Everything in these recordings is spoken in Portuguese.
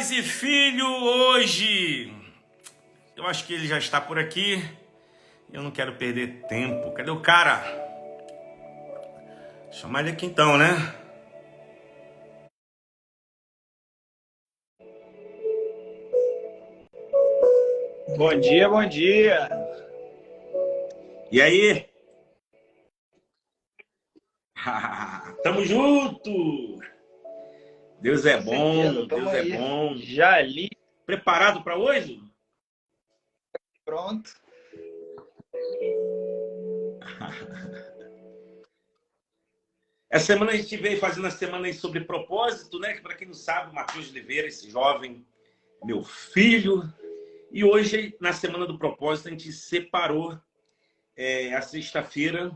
Pais e filho hoje. Eu acho que ele já está por aqui. Eu não quero perder tempo. Cadê o cara? Vou chamar ele aqui então, né? Bom dia, bom dia. E aí? Tamo junto! Deus é Com certeza, bom, estamos Deus é aí. bom. Já ali, Preparado para hoje? pronto. Essa semana a gente veio fazendo a semana aí sobre propósito, né? Que para quem não sabe, o Matheus Oliveira, esse jovem, meu filho. E hoje, na semana do propósito, a gente separou a sexta-feira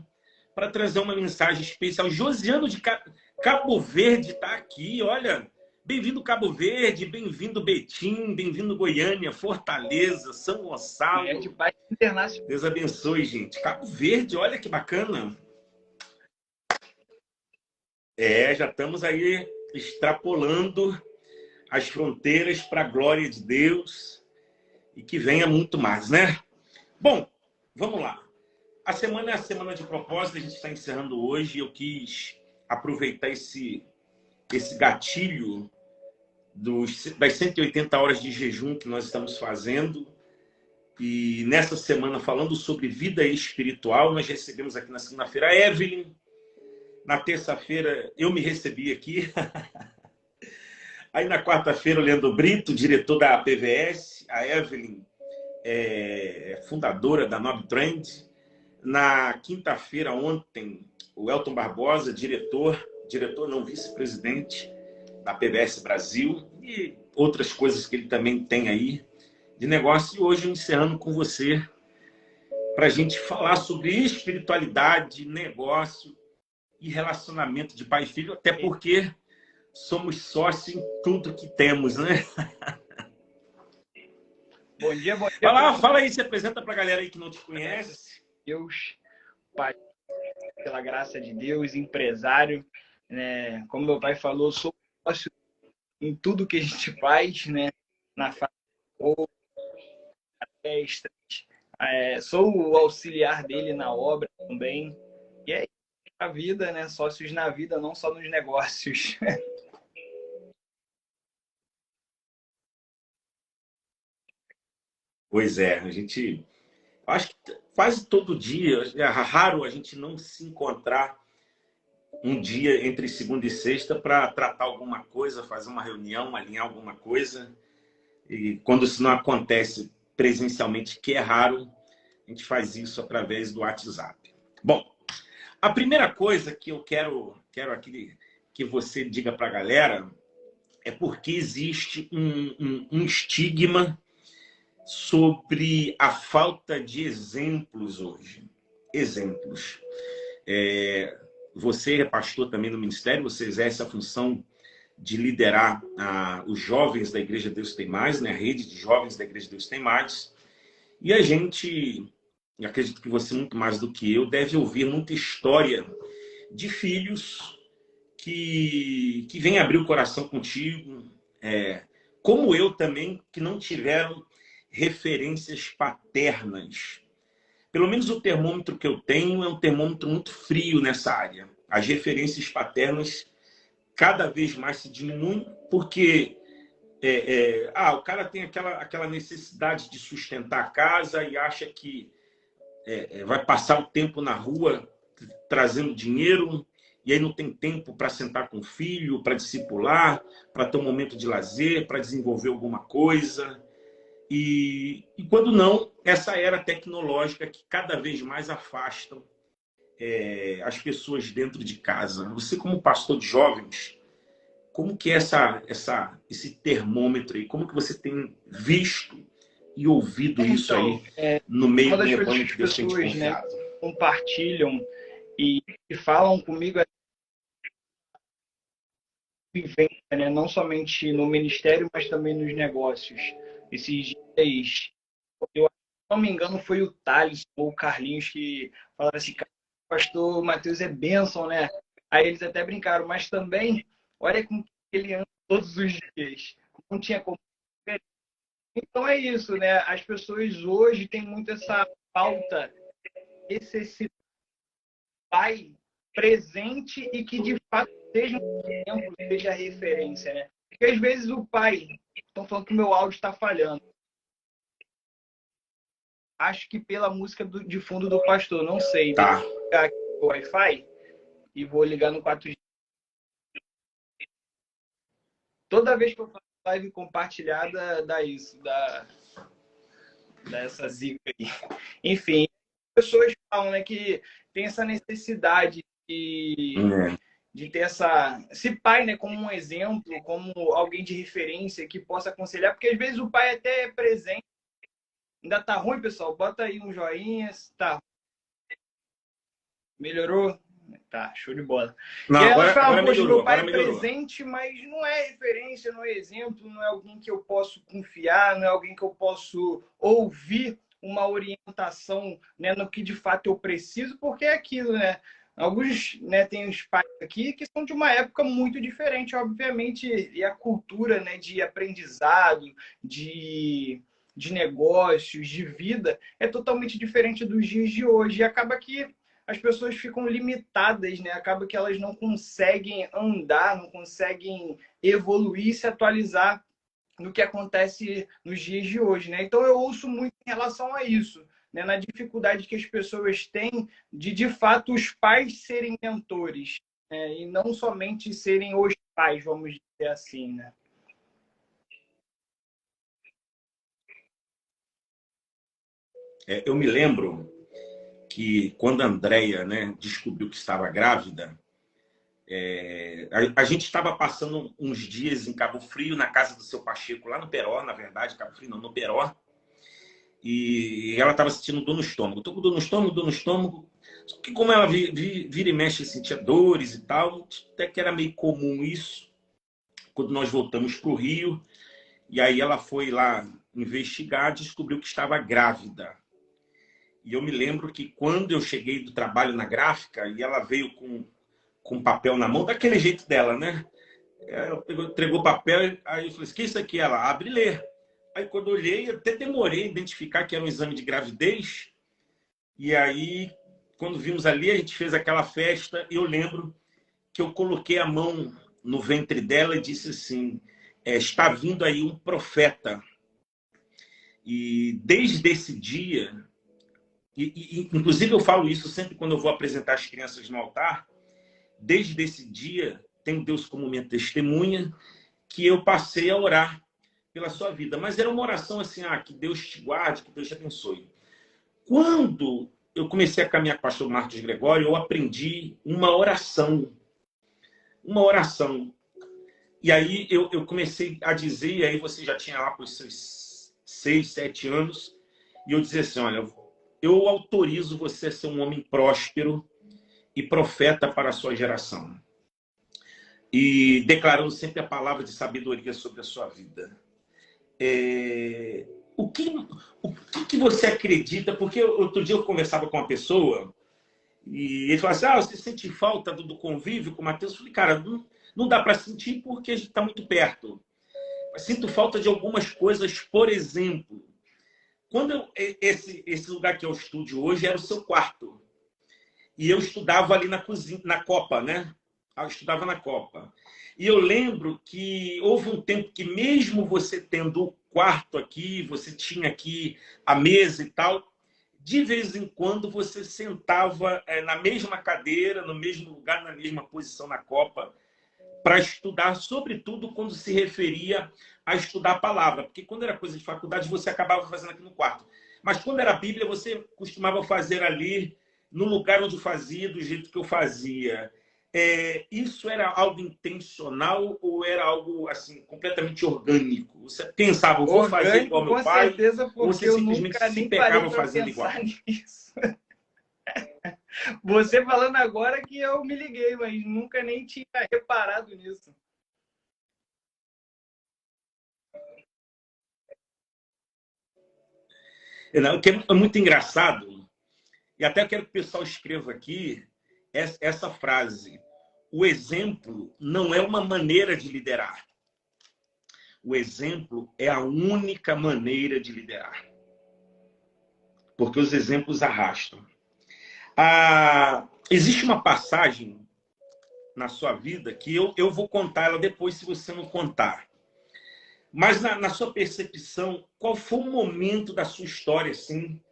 para trazer uma mensagem especial. Josiano de Cabo Verde está aqui, olha. Bem-vindo Cabo Verde, bem-vindo Betim, bem-vindo Goiânia, Fortaleza, São Gonçalo. De paz internacional. Deus abençoe, gente. Cabo Verde, olha que bacana. Já estamos aí extrapolando as fronteiras para a glória de Deus e que venha muito mais, né? Bom, vamos lá. A semana é a semana de propósito, a gente está encerrando hoje e eu quis aproveitar esse gatilho das 180 horas de jejum que nós estamos fazendo. E nessa semana, falando sobre vida espiritual, nós recebemos aqui na segunda-feira a Evelyn. Na terça-feira, eu me recebi aqui. Aí na quarta-feira, o Leandro Brito, diretor da PVS. A Evelyn é fundadora da Nob Trend. Na quinta-feira, ontem, o Elton Barbosa, diretor não, vice-presidente da PBS Brasil, e outras coisas que ele também tem aí de negócio. E hoje, encerrando com você, para a gente falar sobre espiritualidade, negócio e relacionamento de pai e filho, até porque somos sócios em tudo que temos, né? Bom dia, bom dia. Vai lá, fala aí, se apresenta para a galera aí que não te conhece. Deus, pai, pela graça de Deus, empresário, né? Como meu pai falou, sou sócio em tudo que a gente faz, né? Na festa, sou o auxiliar dele na obra também. E é a vida, né? Sócios na vida, não só nos negócios. Pois é, a gente... Acho que quase todo dia, é raro a gente não se encontrar um dia entre segunda e sexta para tratar alguma coisa, fazer uma reunião, alinhar alguma coisa. E quando isso não acontece presencialmente, que é raro, a gente faz isso através do WhatsApp. Bom, a primeira coisa que eu quero aqui que você diga para a galera é porque existe um estigma sobre a falta de exemplos hoje. Exemplos. Você é pastor também no ministério, você exerce a função de liderar os jovens da Igreja Deus Tem Mais, né? A rede de jovens da Igreja Deus Tem Mais. E a gente, acredito que você muito mais do que eu, deve ouvir muita história de filhos que vêm abrir o coração contigo, como eu também, que não tiveram referências paternas. Pelo menos o termômetro que eu tenho é um termômetro muito frio nessa área. As referências paternas cada vez mais se diminuem, porque o cara tem aquela necessidade de sustentar a casa e acha que vai passar o tempo na rua trazendo dinheiro, e aí não tem tempo para sentar com o filho, para discipular, para ter um momento de lazer, para desenvolver alguma coisa. E quando não, essa era tecnológica que cada vez mais afastam as pessoas dentro de casa. Você, como pastor de jovens, como que é esse termômetro aí? Como que você tem visto e ouvido isso aí no meio uma do das coisas que rebanho as que Deus tem te pessoas, né, confiado? compartilham e falam comigo vivência, né? Não somente no ministério, mas também nos negócios. Esses dias, eu, se não me engano, foi o Thales ou o Carlinhos que falaram assim: pastor Matheus é bênção, né? Aí eles até brincaram, mas também, olha com que ele anda todos os dias. não tinha como. Então é isso, né? As pessoas hoje têm muito essa falta, esse pai presente e que de fato seja um exemplo, seja referência, né? Porque às vezes o pai, estão falando que o meu áudio está falhando. Acho que pela música de fundo do pastor, não sei. Tá. Deixa eu ligar aqui o Wi-Fi e vou ligar no 4G. Toda vez que eu faço live compartilhada, dá isso, dá essa zica aí. Enfim, as pessoas falam, né, que tem essa necessidade de ter esse pai, né, como um exemplo, como alguém de referência que possa aconselhar, porque às vezes o pai até é presente. Ainda tá ruim, pessoal? Bota aí um joinha. Tá. Melhorou? Tá, show de bola. Não, e aí agora, ela fala, agora poxa, melhorou, meu pai agora é melhorou. presente, mas não é referência, não é exemplo, não é alguém que eu posso confiar, não é alguém que eu posso ouvir uma orientação, né, no que de fato eu preciso, porque é aquilo, né? Alguns, né, tem os pais aqui que são de uma época muito diferente, obviamente, e a cultura, né, de aprendizado, de negócios, de vida, é totalmente diferente dos dias de hoje. E acaba que as pessoas ficam limitadas, né? Acaba que elas não conseguem andar, não conseguem evoluir, se atualizar no que acontece nos dias de hoje, né? Então eu ouço muito em relação a isso, né? Na dificuldade que as pessoas têm de fato os pais serem mentores, né? E não somente serem os pais, vamos dizer assim, né? Eu me lembro que quando a Andréia, né, descobriu que estava grávida, a gente estava passando uns dias em Cabo Frio, na casa do seu Pacheco, lá no Peró, na verdade, Cabo Frio não, no Peró, e ela estava sentindo dor no estômago. Estou com dor no estômago, dor no estômago. Só que como ela vira e mexe, sentia dores e tal, até que era meio comum isso, quando nós voltamos para o Rio, e aí ela foi lá investigar, descobriu que estava grávida. E eu me lembro que quando eu cheguei do trabalho na gráfica, e ela veio com papel na mão, daquele jeito dela, né? Ela entregou o papel, aí eu falei, o que é isso aqui? Ela abre e lê. Aí quando eu olhei, eu até demorei a identificar que era um exame de gravidez. E aí, quando vimos ali, a gente fez aquela festa, e eu lembro que eu coloquei a mão no ventre dela e disse assim, está vindo aí um profeta. E desde esse dia, inclusive eu falo isso sempre quando eu vou apresentar as crianças no altar, desde esse dia, tenho Deus como minha testemunha, que eu passei a orar pela sua vida. Mas era uma oração assim, que Deus te guarde, que Deus te abençoe. Quando eu comecei a caminhar com o pastor Marcos Gregório, eu aprendi uma oração. Uma oração. E aí eu comecei a dizer, e aí você já tinha lá para os seus 6, 7 anos, e eu dizia assim, olha, eu autorizo você a ser um homem próspero e profeta para a sua geração. E declarando sempre a palavra de sabedoria sobre a sua vida. O que você acredita? Porque outro dia eu conversava com uma pessoa e ele falou assim, você sente falta do convívio com o Matheus? Eu falei, cara, não dá para sentir porque a gente está muito perto. Mas sinto falta de algumas coisas, por exemplo, quando esse lugar que eu estudo hoje era o seu quarto. E eu estudava ali na cozinha, na Copa, né? Eu estudava na Copa. E eu lembro que houve um tempo que mesmo você tendo o quarto aqui, você tinha aqui a mesa e tal, de vez em quando você sentava na mesma cadeira, no mesmo lugar, na mesma posição na Copa, para estudar, sobretudo quando se referia a estudar a palavra. Porque quando era coisa de faculdade, você acabava fazendo aqui no quarto. Mas quando era Bíblia, você costumava fazer ali, no lugar onde fazia, do jeito que eu fazia. Isso era algo intencional ou era algo assim completamente orgânico? Você pensava, eu vou fazer igual meu pai? Com certeza, porque ou você eu simplesmente nunca se nem parei pegava para fazendo igual? pensar nisso. Você falando agora que eu me liguei, mas nunca nem tinha reparado nisso. Não, que é muito engraçado, e até quero que o pessoal escreva aqui essa frase. O exemplo não é uma maneira de liderar. o exemplo é a única maneira de liderar. Porque os exemplos arrastam. Existe uma passagem na sua vida que eu vou contar ela depois, se você não contar. Mas na sua percepção, qual foi o momento da sua história, assim,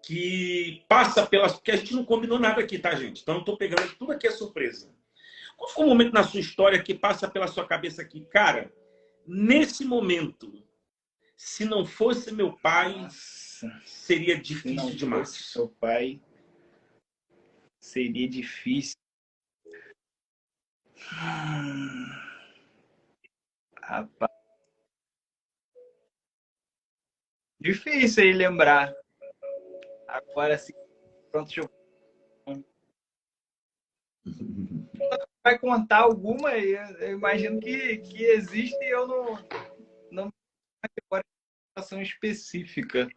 que passa pelas... Porque a gente não combinou nada aqui, tá, gente? Então eu estou pegando tudo aqui é surpresa. Qual foi o momento na sua história que passa pela sua cabeça aqui? Cara, nesse momento, se não fosse meu pai, Nossa, seria se difícil não demais. fosse seu pai, seria difícil. Rapaz, difícil aí lembrar. Agora sim, pronto, deixa eu... Vai contar alguma aí, eu imagino que existe e eu não me agora uma situação específica.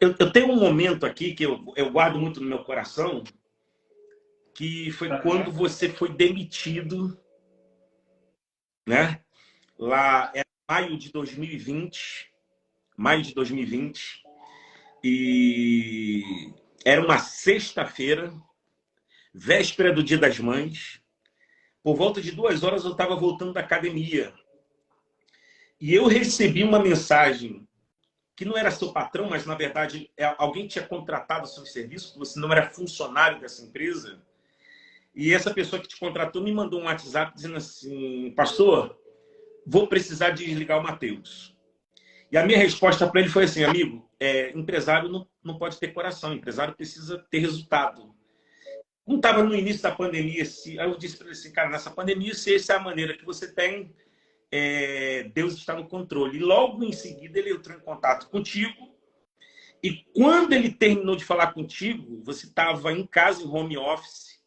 Eu tenho um momento aqui que eu guardo muito no meu coração, que foi quando você foi demitido, né? Lá era maio de 2020, e era uma sexta-feira, véspera do Dia das Mães. Por volta de 2 horas eu estava voltando da academia. E eu recebi uma mensagem que não era seu patrão, mas na verdade alguém tinha contratado seu serviço, você não era funcionário dessa empresa. E essa pessoa que te contratou me mandou um WhatsApp dizendo assim: pastor, vou precisar desligar o Matheus. E a minha resposta para ele foi assim: amigo, empresário não pode ter coração, empresário precisa ter resultado. Não estava no início da pandemia, aí eu disse para ele assim: cara, nessa pandemia, se essa é a maneira que você tem, Deus está no controle. E logo em seguida ele entrou em contato contigo. E quando ele terminou de falar contigo, você estava em casa, em home office,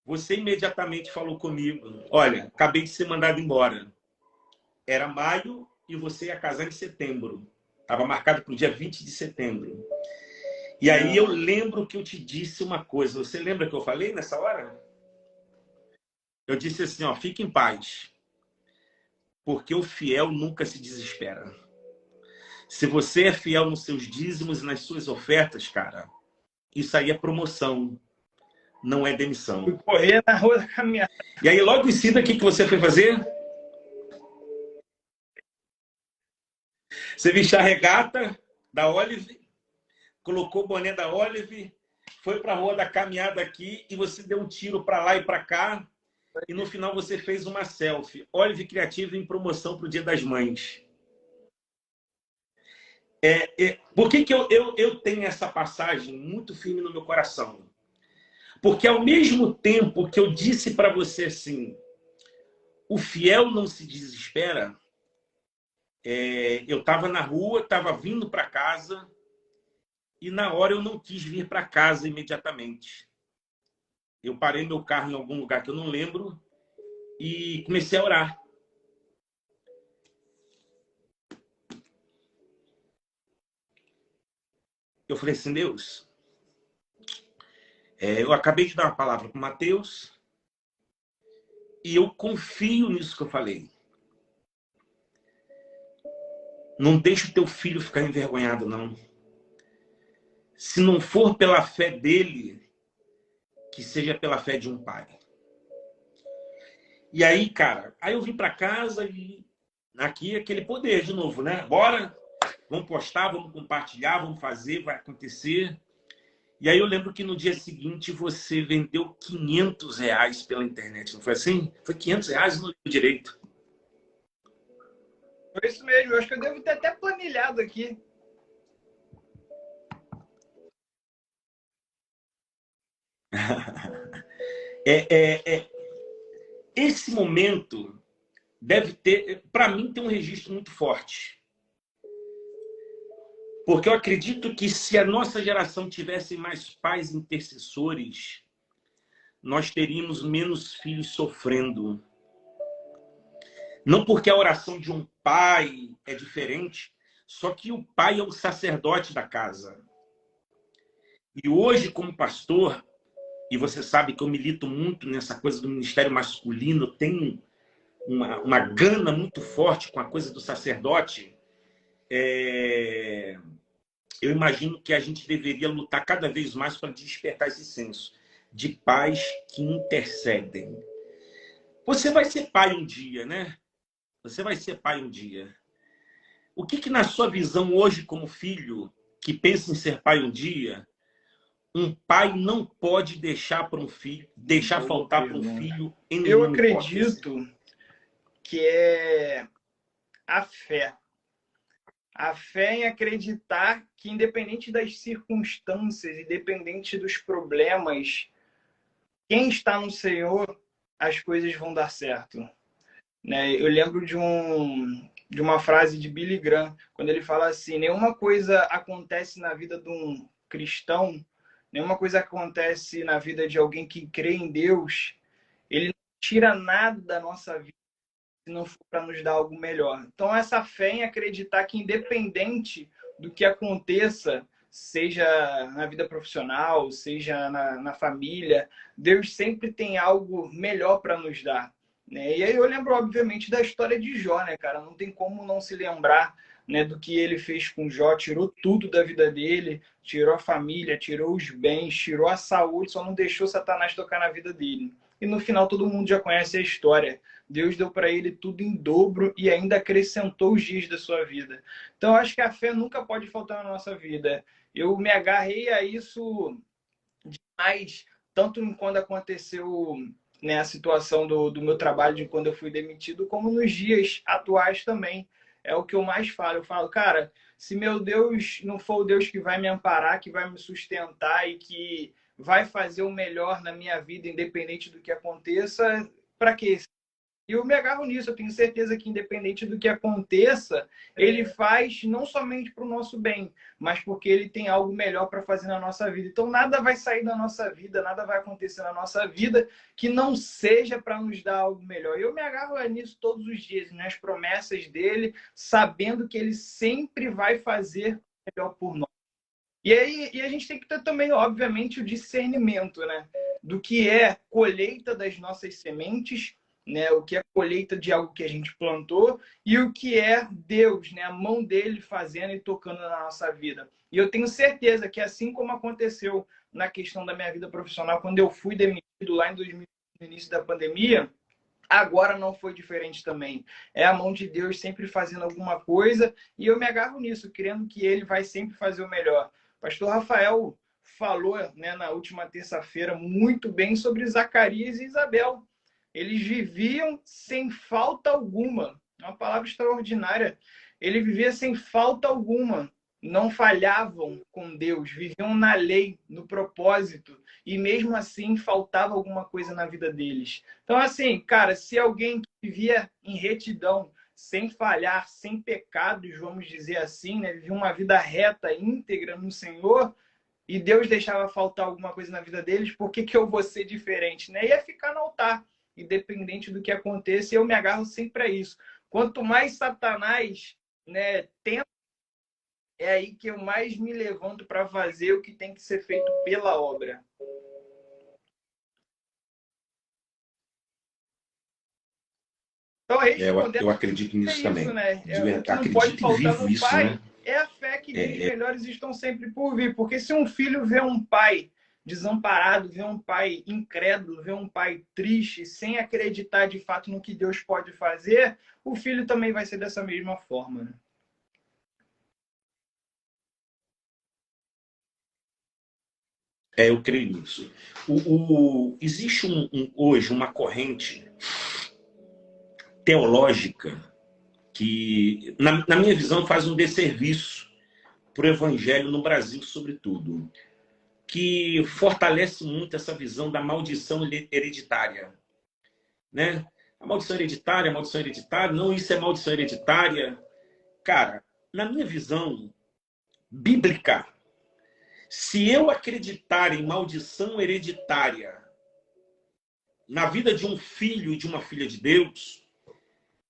você imediatamente falou comigo: olha, acabei de ser mandado embora. Era maio e você ia casar em setembro. Estava marcado para o dia 20 de setembro. E aí eu lembro que eu te disse uma coisa. Você lembra que eu falei nessa hora? Eu disse assim, ó, fique em paz. Porque o fiel nunca se desespera. Se você é fiel nos seus dízimos e nas suas ofertas, cara, isso aí é promoção, não é demissão. Fui correr na rua da caminhada. E aí logo em seguida, o que você foi fazer? Você vestiu a regata da Olive, colocou o boné da Olive, foi para a rua da caminhada aqui e você deu um tiro para lá e para cá. E no final você fez uma selfie. Olive Criativa em promoção para o Dia das Mães. Por que eu tenho essa passagem muito firme no meu coração? Porque ao mesmo tempo que eu disse para você assim, o fiel não se desespera, eu estava na rua, estava vindo para casa e na hora eu não quis vir para casa imediatamente. Eu parei meu carro em algum lugar que eu não lembro e comecei a orar. Eu falei assim, Deus, eu acabei de dar uma palavra para o Matheus e eu confio nisso que eu falei. Não deixe o teu filho ficar envergonhado, não. Se não for pela fé dele, que seja pela fé de um pai. E aí, cara, aí eu vim para casa e aqui aquele poder de novo, né? Bora, vamos postar, vamos compartilhar, vamos fazer, vai acontecer. E aí eu lembro que no dia seguinte você vendeu R$ 500 pela internet, não foi assim? Foi R$ 500, não lembro direito. Foi isso mesmo, eu acho que eu devo ter até planilhado aqui. Esse momento deve ter, para mim, tem um registro muito forte. Porque eu acredito que se a nossa geração tivesse mais pais intercessores, nós teríamos menos filhos sofrendo. Não porque a oração de um pai é diferente, só que o pai é o sacerdote da casa. E hoje, como pastor, e você sabe que eu milito muito nessa coisa do ministério masculino, tenho uma gana muito forte com a coisa do sacerdote, eu imagino que a gente deveria lutar cada vez mais para despertar esse senso de pais que intercedem. Você vai ser pai um dia, né? Você vai ser pai um dia. O que na sua visão hoje como filho, que pensa em ser pai um dia, um pai não pode deixar para um filho, deixar faltar para um filho em Eu nenhuma hipótese? acredito que é a fé. A fé em acreditar que, independente das circunstâncias, independente dos problemas, quem está no Senhor, as coisas vão dar certo. Né? Eu lembro de uma frase de Billy Graham, quando ele fala assim: nenhuma coisa acontece na vida de um cristão, nenhuma coisa acontece na vida de alguém que crê em Deus, ele não tira nada da nossa vida se não for para nos dar algo melhor. Então, essa fé em acreditar que, independente do que aconteça, seja na vida profissional, seja na família, Deus sempre tem algo melhor para nos dar. Né? E aí eu lembro, obviamente, da história de Jó, né, cara? Não tem como não se lembrar, né, do que ele fez com Jó, tirou tudo da vida dele, tirou a família, tirou os bens, tirou a saúde, só não deixou Satanás tocar na vida dele. E no final todo mundo já conhece a história. Deus deu para ele tudo em dobro e ainda acrescentou os dias da sua vida. Então, eu acho que a fé nunca pode faltar na nossa vida. Eu me agarrei a isso demais, tanto quando aconteceu, né, a situação do meu trabalho, de quando eu fui demitido, como nos dias atuais também. É o que eu mais falo. Eu falo, cara, se meu Deus não for o Deus que vai me amparar, que vai me sustentar e que vai fazer o melhor na minha vida, independente do que aconteça, para quê? E eu me agarro nisso, eu tenho certeza que, independente do que aconteça, ele faz não somente para o nosso bem, mas porque ele tem algo melhor para fazer na nossa vida. Então, nada vai sair da nossa vida, nada vai acontecer na nossa vida que não seja para nos dar algo melhor. E eu me agarro nisso todos os dias, nas promessas dele, sabendo que ele sempre vai fazer o melhor por nós. E aí a gente tem que ter também, obviamente, o discernimento, né? Do que é colheita das nossas sementes, né? O que é colheita de algo que a gente plantou e o que é Deus, né? A mão dele fazendo e tocando na nossa vida. E eu tenho certeza que, assim como aconteceu na questão da minha vida profissional, quando eu fui demitido lá em 2020, no início da pandemia, agora não foi diferente também. É a mão de Deus sempre fazendo alguma coisa e eu me agarro nisso, crendo que ele vai sempre fazer o melhor. Pastor Rafael falou, né, na última terça-feira muito bem sobre Zacarias e Isabel. Eles viviam sem falta alguma. É uma palavra extraordinária. Ele vivia sem falta alguma. Não falhavam com Deus, viviam na lei, no propósito, e mesmo assim faltava alguma coisa na vida deles. Então, assim, cara, se alguém que vivia em retidão, sem falhar, sem pecados, vamos dizer assim, né, vivia uma vida reta, íntegra no Senhor, e Deus deixava faltar alguma coisa na vida deles, por que que eu vou ser diferente? Né? Ia ficar no altar, independente do que aconteça, e eu me agarro sempre a isso. Quanto mais Satanás, né, tenta, é aí que eu mais me levanto para fazer o que tem que ser feito pela obra. Então, eu acredito nisso também. Né? O que não pode faltar no pai, né? é a fé que diz melhores estão sempre por vir. Porque se um filho vê um pai desamparado, vê um pai incrédulo, vê um pai triste, sem acreditar de fato no que Deus pode fazer, o filho também vai ser dessa mesma forma. Né? Eu creio nisso. Existe hoje uma corrente teológica que, na minha visão, faz um desserviço para o evangelho no Brasil, sobretudo, que fortalece muito essa visão da maldição hereditária. Né? A maldição hereditária, não, isso é maldição hereditária. Cara, na minha visão bíblica, se eu acreditar em maldição hereditária na vida de um filho e de uma filha de Deus,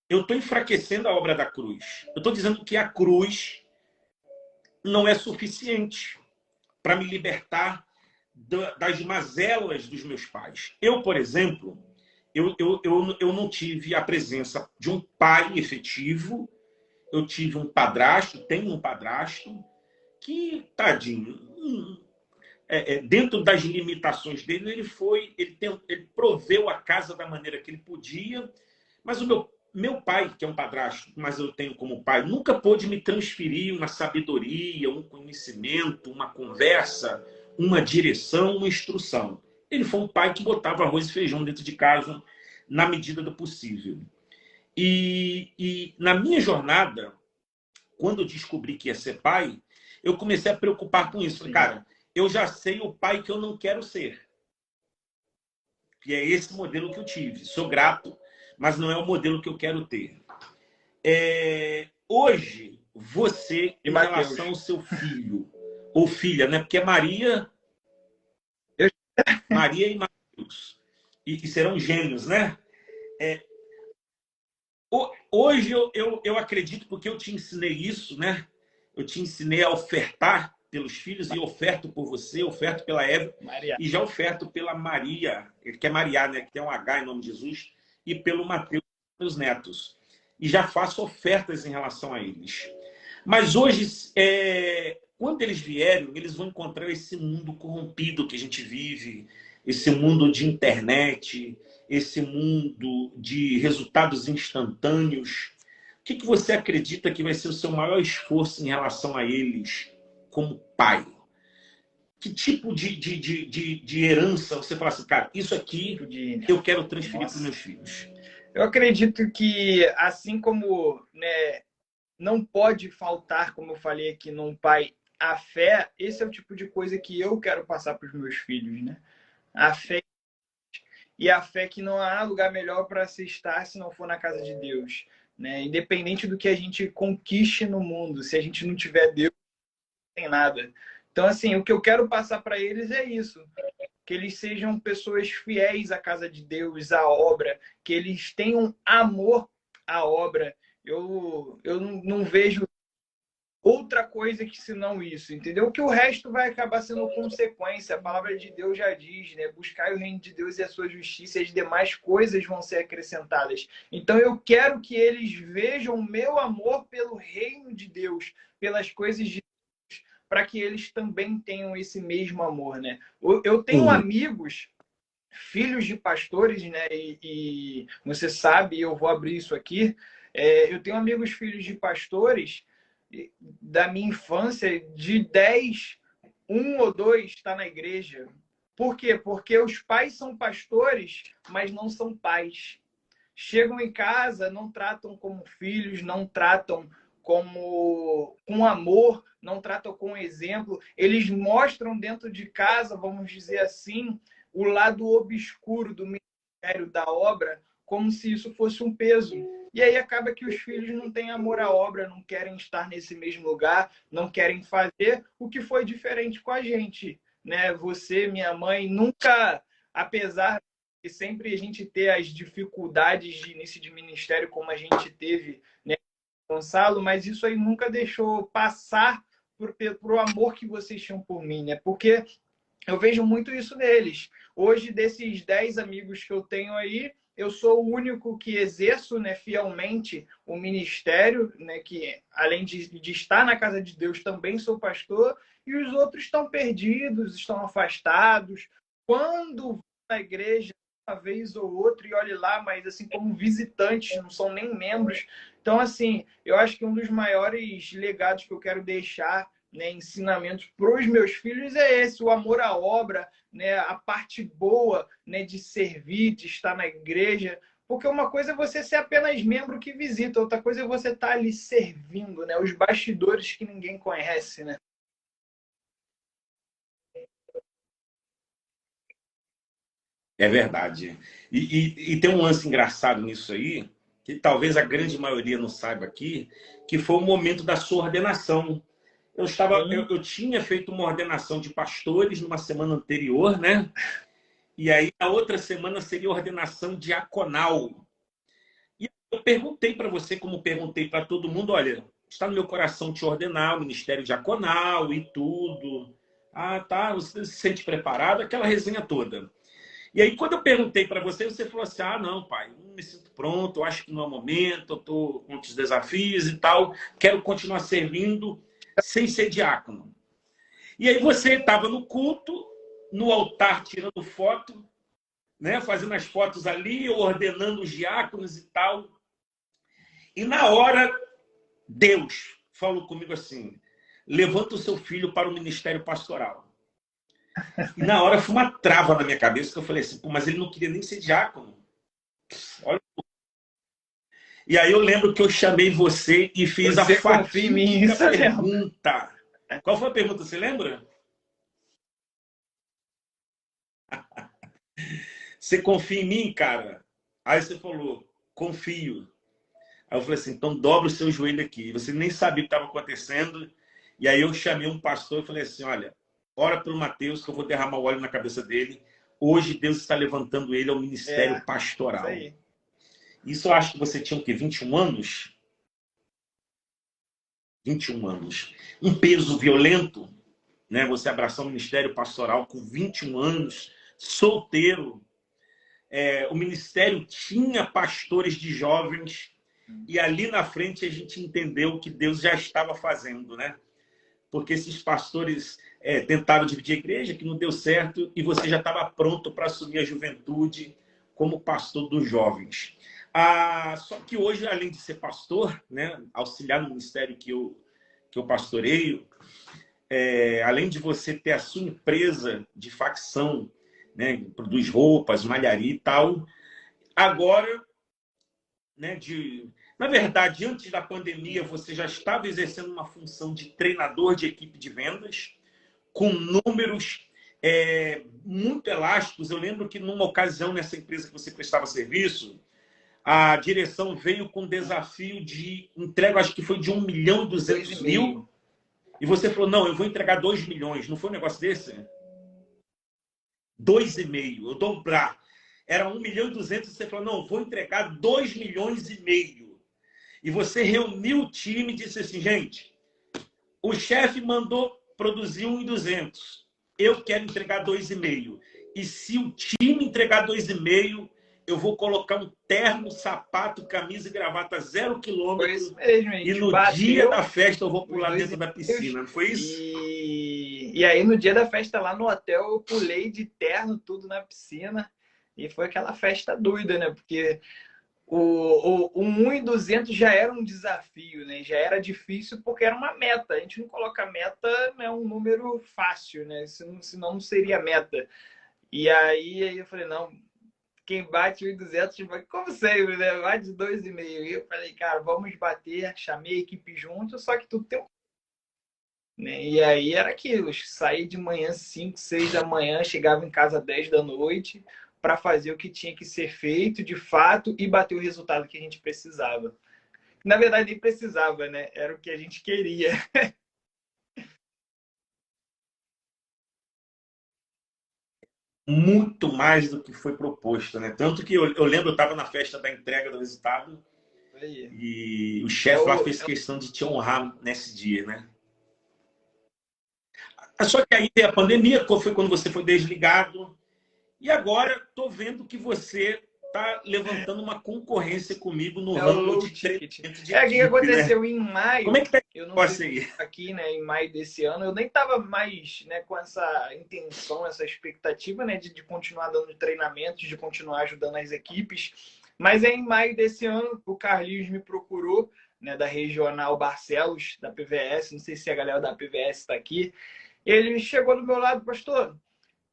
eu estou enfraquecendo a obra da cruz. Eu estou dizendo que a cruz não é suficiente para me libertar das mazelas dos meus pais. Eu, por exemplo, eu não tive a presença de um pai efetivo. Eu tive um padrasto, tenho um padrasto, que, tadinho, dentro das limitações dele, ele proveu a casa da maneira que ele podia, mas o meu pai, que é um padrasto, mas eu tenho como pai, nunca pôde me transferir uma sabedoria, um conhecimento, uma conversa, uma direção, uma instrução. Ele foi um pai que botava arroz e feijão dentro de casa na medida do possível. E na minha jornada, quando eu descobri que ia ser pai, eu comecei a preocupar com isso. Falei, cara, eu já sei o pai que eu não quero ser. E é esse modelo que eu tive. Sou grato, mas não é o modelo que eu quero ter. Hoje, você, em relação ao seu filho, ou filha, né? Porque é Maria e Mateus. E serão gêmeos, né? Hoje eu acredito, porque eu te ensinei isso, né? Eu te ensinei a ofertar pelos filhos, e oferto por você, oferto pela Eva, Maria. E já oferto pela Maria, que é Maria, né? Que tem um H em nome de Jesus, e pelo Mateus, meus netos. E já faço ofertas em relação a eles. Mas hoje, quando eles vierem, eles vão encontrar esse mundo corrompido que a gente vive, esse mundo de internet, esse mundo de resultados instantâneos. O que você acredita que vai ser o seu maior esforço em relação a eles como pai? Que tipo de herança você fala assim, cara, isso aqui eu quero transferir para os meus filhos? Eu acredito que, assim como, né, não pode faltar, como eu falei aqui, num pai, a fé, esse é o tipo de coisa que eu quero passar para os meus filhos, né? A fé, e a fé que não há lugar melhor para se estar se não for na casa de Deus, né? Independente do que a gente conquiste no mundo, se a gente não tiver Deus, não tem nada. Então, assim, o que eu quero passar para eles é isso. Que eles sejam pessoas fiéis à casa de Deus, à obra, que eles tenham amor à obra. Eu não vejo outra coisa que senão isso, entendeu? Que o resto vai acabar sendo consequência. A palavra de Deus já diz, né? Buscar o reino de Deus e a sua justiça, e as demais coisas vão ser acrescentadas. Então eu quero que eles vejam o meu amor pelo reino de Deus, pelas coisas de Deus, para que eles também tenham esse mesmo amor, né? Eu tenho amigos, filhos de pastores, né? E você sabe, eu vou abrir isso aqui. Eu tenho amigos filhos de pastores da minha infância, de 10, um ou dois está na igreja. Por quê? Porque os pais são pastores, mas não são pais. Chegam em casa, não tratam como filhos, não tratam com amor, não tratam com exemplo. Eles mostram dentro de casa, vamos dizer assim, o lado obscuro do ministério, da obra, como se isso fosse um peso. E aí acaba que os filhos não têm amor à obra, não querem estar nesse mesmo lugar, não querem fazer o que foi diferente com a gente, né? Você, minha mãe, nunca, apesar de sempre a gente ter as dificuldades de início de ministério como a gente teve, né, Gonçalo, mas isso aí nunca deixou passar por amor que vocês tinham por mim, né? Porque eu vejo muito isso neles. Hoje, desses 10 amigos que eu tenho aí, eu sou o único que exerço, né, fielmente o ministério, né, que além de estar na casa de Deus, também sou pastor, e os outros estão perdidos, estão afastados. Quando vão na igreja, uma vez ou outra, e olhe lá, mas assim, como visitantes, não são nem membros. Então, assim, eu acho que um dos maiores legados que eu quero deixar, né, ensinamentos para os meus filhos é esse, o amor à obra, né, a parte boa, né, de servir, de estar na igreja, porque uma coisa é você ser apenas membro que visita, outra coisa é você estar ali servindo, né, os bastidores que ninguém conhece, né? É verdade. E tem um lance engraçado nisso aí, que talvez a grande maioria não saiba aqui, que foi o momento da sua ordenação. Eu tinha feito uma ordenação de pastores numa semana anterior, né? E aí a outra semana seria ordenação diaconal. E eu perguntei para você, como perguntei para todo mundo, olha, está no meu coração te ordenar o ministério diaconal e tudo. Ah, tá, você se sente preparado? Aquela resenha toda. E aí, quando eu perguntei para você, você falou assim, ah, não, pai, não me sinto pronto, eu acho que não é o momento, eu estou com muitos desafios e tal, quero continuar servindo sem ser diácono. E aí você estava no culto, no altar, tirando foto, né, fazendo as fotos ali, ordenando os diáconos e tal. E na hora, Deus falou comigo assim, levanta o seu filho para o ministério pastoral. E na hora foi uma trava na minha cabeça, que eu falei assim, pô, mas ele não queria nem ser diácono. Olha. E aí eu lembro que eu chamei você e fiz a Você confia em mim, fatídica isso eu lembro. pergunta. Qual foi a pergunta, você lembra? Você confia em mim, cara? Aí você falou, confio. Aí eu falei assim, então dobra o seu joelho aqui. Você nem sabia o que estava acontecendo. E aí eu chamei um pastor e falei assim, olha, ora pelo Mateus que eu vou derramar o óleo na cabeça dele. Hoje Deus está levantando ele ao ministério Isso pastoral. aí. Isso eu acho que você tinha o quê? 21 anos? 21 anos. Um peso violento, né? Você abraçou o ministério pastoral com 21 anos, solteiro. O ministério tinha pastores de jovens e ali na frente a gente entendeu o que Deus já estava fazendo, né? Porque esses pastores tentaram dividir a igreja, que não deu certo, e você já estava pronto para assumir a juventude como pastor dos jovens. Só que hoje, além de ser pastor, né, auxiliar no ministério que eu pastoreio, além de você ter a sua empresa de facção, né, produz roupas, malharia e tal, agora, né, na verdade, antes da pandemia, você já estava exercendo uma função de treinador de equipe de vendas, com números muito elásticos. Eu lembro que numa ocasião, nessa empresa que você prestava serviço, a direção veio com desafio de entrega, acho que foi de 1.200.000, e você falou, não, eu vou entregar 2 milhões. Não foi um negócio desse? 2,5, eu dobrar. Era 1.200.000, você falou, não, vou entregar 2,5 milhões. E você reuniu o time e disse assim, gente, o chefe mandou produzir 1.200. Eu quero entregar 2,5. E se o time entregar 2,5, eu vou colocar um terno, sapato, camisa e gravata 0 quilômetro. E no dia da festa eu vou pular dentro da piscina. Não foi isso? E aí no dia da festa lá no hotel eu pulei de terno tudo na piscina. E foi aquela festa doida, né? Porque o 1.200 já era um desafio, né? Já era difícil porque era uma meta. A gente não coloca meta, é um número fácil, né? Senão não seria meta. E aí eu falei, não, quem bate 1.200, como sempre, né? Bate 2,5. E eu falei, cara, vamos bater. Chamei a equipe junto, só que tudo tem um... Né? E aí era aquilo, saí de manhã 5, 6 da manhã, chegava em casa 10 da noite para fazer o que tinha que ser feito de fato e bater o resultado que a gente precisava. Na verdade, nem precisava, né? Era o que a gente queria. Muito mais do que foi proposto, né? Tanto que eu lembro, eu estava na festa da entrega do resultado e o chefe lá fez questão de te honrar nesse dia, né? Só que aí veio a pandemia, foi quando você foi desligado. E agora estou vendo que você está levantando uma concorrência comigo no ramo de treinamento de equipe, o que aconteceu, né? Em maio. Como é que tá eu não sei aqui, né? Em maio desse ano, eu nem estava mais, né, com essa intenção, essa expectativa, né, de continuar dando treinamentos, de continuar ajudando as equipes. Mas em maio desse ano, o Carlinhos me procurou, né, da Regional Barcelos, da PVS. Não sei se a galera da PVS está aqui. Ele chegou do meu lado, pastor,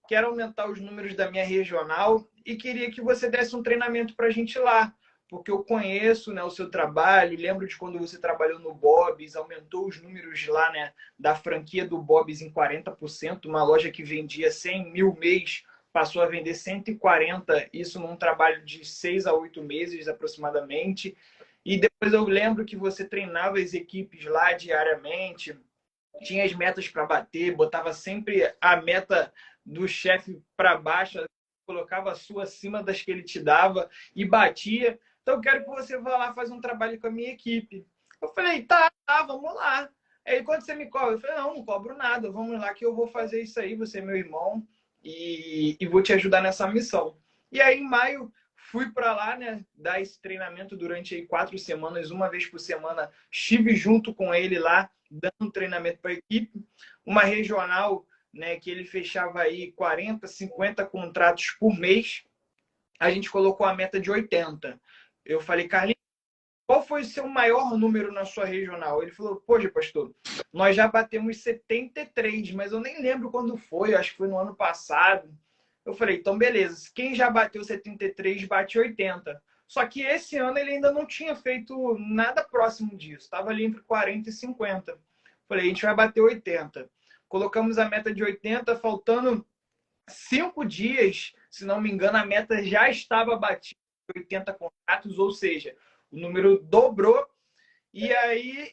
quero aumentar os números da minha regional e queria que você desse um treinamento para a gente lá, porque eu conheço, né, o seu trabalho, lembro de quando você trabalhou no Bob's, aumentou os números lá, né, da franquia do Bob's em 40%, uma loja que vendia 100 mil mês, passou a vender 140, isso num trabalho de 6 a 8 meses aproximadamente. E depois eu lembro que você treinava as equipes lá diariamente, tinha as metas para bater, botava sempre a meta do chefe para baixo, colocava a sua acima das que ele te dava e batia. Então eu quero que você vá lá fazer um trabalho com a minha equipe. Eu falei, tá, vamos lá. Aí, quando você me cobra? Eu falei, não, não cobro nada, vamos lá que eu vou fazer isso aí, você é meu irmão e vou te ajudar nessa missão. E aí, em maio, fui para lá, né, dar esse treinamento durante aí 4 semanas, uma vez por semana, estive junto com ele lá, dando um treinamento para a equipe, uma regional, né, que ele fechava aí 40, 50 contratos por mês, a gente colocou a meta de 80. Eu falei, Carlinhos, qual foi o seu maior número na sua regional? Ele falou, poxa, pastor, nós já batemos 73, mas eu nem lembro quando foi, acho que foi no ano passado. Eu falei, então beleza, quem já bateu 73, bate 80. Só que esse ano ele ainda não tinha feito nada próximo disso, estava ali entre 40 e 50. Falei, a gente vai bater 80. Colocamos a meta de 80, faltando 5 dias, se não me engano, a meta já estava batida, 80 contratos, ou seja, o número dobrou. E aí,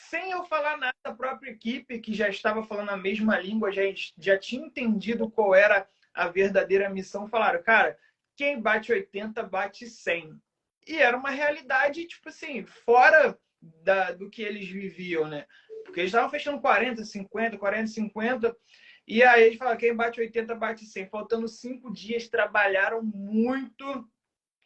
sem eu falar nada, a própria equipe, que já estava falando a mesma língua, já tinha entendido qual era a verdadeira missão, falaram, cara, quem bate 80, bate 100. E era uma realidade, tipo assim, fora do que eles viviam, né? Porque eles estavam fechando 40, 50, 40, 50. E aí eles falaram, quem bate 80, bate 100. Faltando 5 dias, trabalharam muito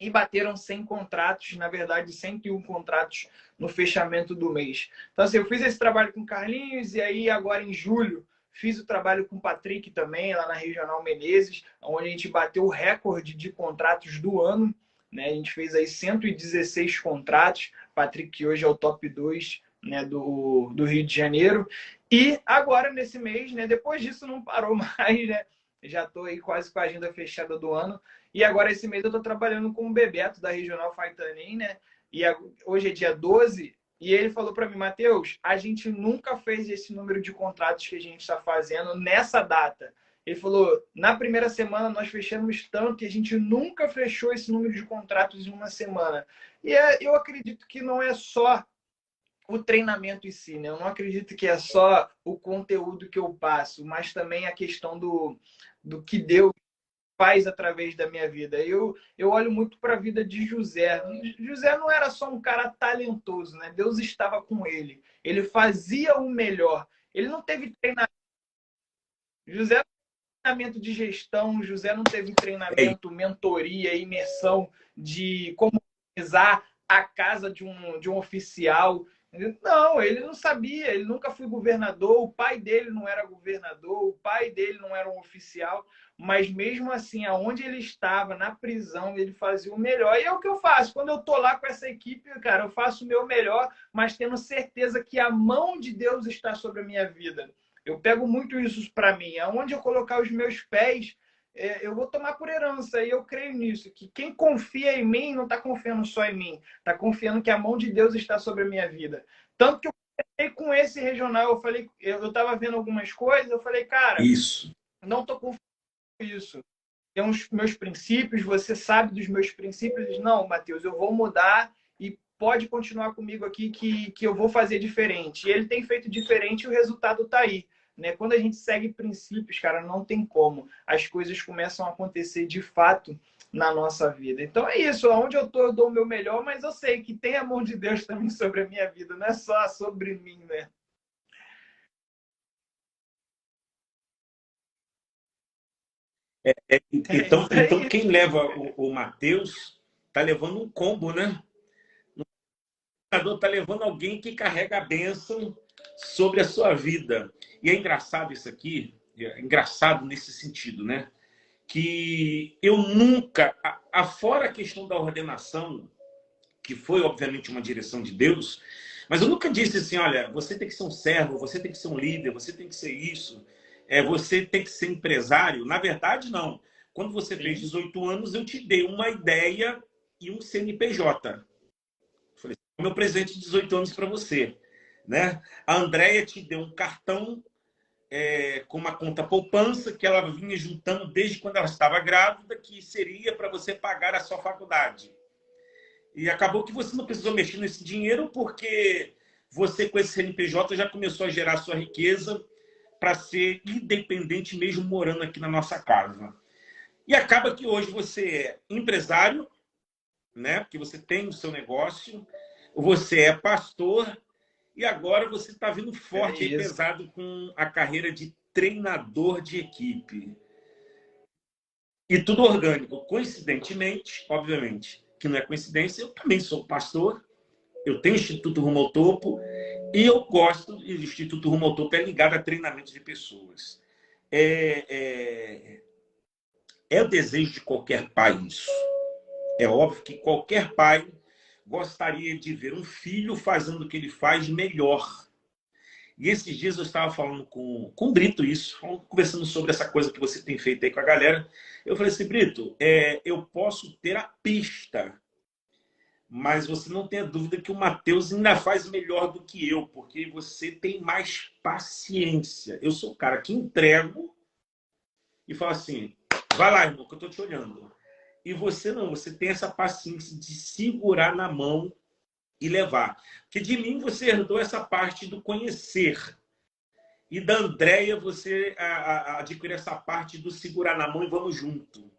e bateram 100 contratos, na verdade 101 contratos no fechamento do mês. Então assim, eu fiz esse trabalho com o Carlinhos e aí agora em julho fiz o trabalho com o Patrick também, lá na Regional Menezes, onde a gente bateu o recorde de contratos do ano, né? A gente fez aí 116 contratos, Patrick que hoje é o top 2, né, do Rio de Janeiro. E agora nesse mês, né, depois disso não parou mais, né? Já estou aí quase com a agenda fechada do ano. E agora, esse mês, eu estou trabalhando com o Bebeto, da Regional Faitanem, né? E hoje é dia 12, e ele falou para mim, Matheus, a gente nunca fez esse número de contratos que a gente está fazendo nessa data. Ele falou, na primeira semana nós fechamos tanto e a gente nunca fechou esse número de contratos em uma semana. E eu acredito que não é só o treinamento em si, né? Eu não acredito que é só o conteúdo que eu passo, mas também a questão do que Deus faz através da minha vida. Eu olho muito para a vida de José. José não era só um cara talentoso, né? Deus estava com ele. Ele fazia o melhor. Ele não teve treinamento. José não teve treinamento de gestão, José não teve treinamento, mentoria, imersão de como organizar a casa de um oficial. Não, ele não sabia, ele nunca foi governador, o pai dele não era governador, o pai dele não era um oficial, mas mesmo assim, aonde ele estava, na prisão, ele fazia o melhor. E é o que eu faço, quando eu tô lá com essa equipe, cara, eu faço o meu melhor, mas tendo certeza que a mão de Deus está sobre a minha vida. Eu pego muito isso para mim, aonde eu colocar os meus pés, eu vou tomar por herança, e eu creio nisso, que quem confia em mim não está confiando só em mim, está confiando que a mão de Deus está sobre a minha vida. Tanto que eu comecei com esse regional, eu falei, eu estava vendo algumas coisas, eu falei, cara, Isso. não estou confiando nisso. Tem os meus princípios, você sabe dos meus princípios. Não, Matheus, eu vou mudar e pode continuar comigo aqui que eu vou fazer diferente. E ele tem feito diferente e o resultado está aí. Né? Quando a gente segue princípios, cara, não tem como. As coisas começam a acontecer de fato na nossa vida. Então é isso. Onde eu tô, eu dou o meu melhor, mas eu sei que tem a mão de Deus também sobre a minha vida. Não é só sobre mim, né? É Então, isso aí. quem leva o Mateus está levando um combo, né? O Senhor está levando alguém que carrega a bênção sobre a sua vida. E é engraçado isso aqui, é engraçado nesse sentido, né? Que eu nunca, afora a questão da ordenação, que foi obviamente uma direção de Deus, mas eu nunca disse assim, olha, você tem que ser um servo, você tem que ser um líder, você tem que ser isso, você tem que ser empresário. Na verdade, não. Quando você fez 18 anos, eu te dei uma ideia e um CNPJ. Falei, meu presente de 18 anos para você. Né? A Andréia te deu um cartão com uma conta poupança que ela vinha juntando desde quando ela estava grávida, que seria para você pagar a sua faculdade. E acabou que você não precisou mexer nesse dinheiro porque você, com esse CNPJ, já começou a gerar sua riqueza para ser independente mesmo morando aqui na nossa casa. E acaba que hoje você é empresário, né? Porque você tem o seu negócio, você é pastor E agora você está vindo É forte e isso. pesado com a carreira de treinador de equipe. E tudo orgânico. Coincidentemente, obviamente, que não é coincidência, eu também sou pastor, eu tenho o Instituto Rumo ao Topo, e eu gosto, e o Instituto Rumo ao Topo é ligado a treinamento de pessoas. É o desejo de qualquer pai isso. É óbvio que qualquer pai gostaria de ver um filho fazendo o que ele faz melhor. E esses dias eu estava falando com o Brito isso, conversando sobre essa coisa que você tem feito aí com a galera. Eu falei assim, Brito, eu posso ter a pista, mas você não tenha dúvida que o Matheus ainda faz melhor do que eu, porque você tem mais paciência. Eu sou o cara que entrego e falo assim, vai lá, irmão, que eu estou te olhando. E você não, você tem essa paciência de segurar na mão e levar. Porque de mim você herdou essa parte do conhecer. E da Andréia você adquiriu essa parte do segurar na mão e vamos junto.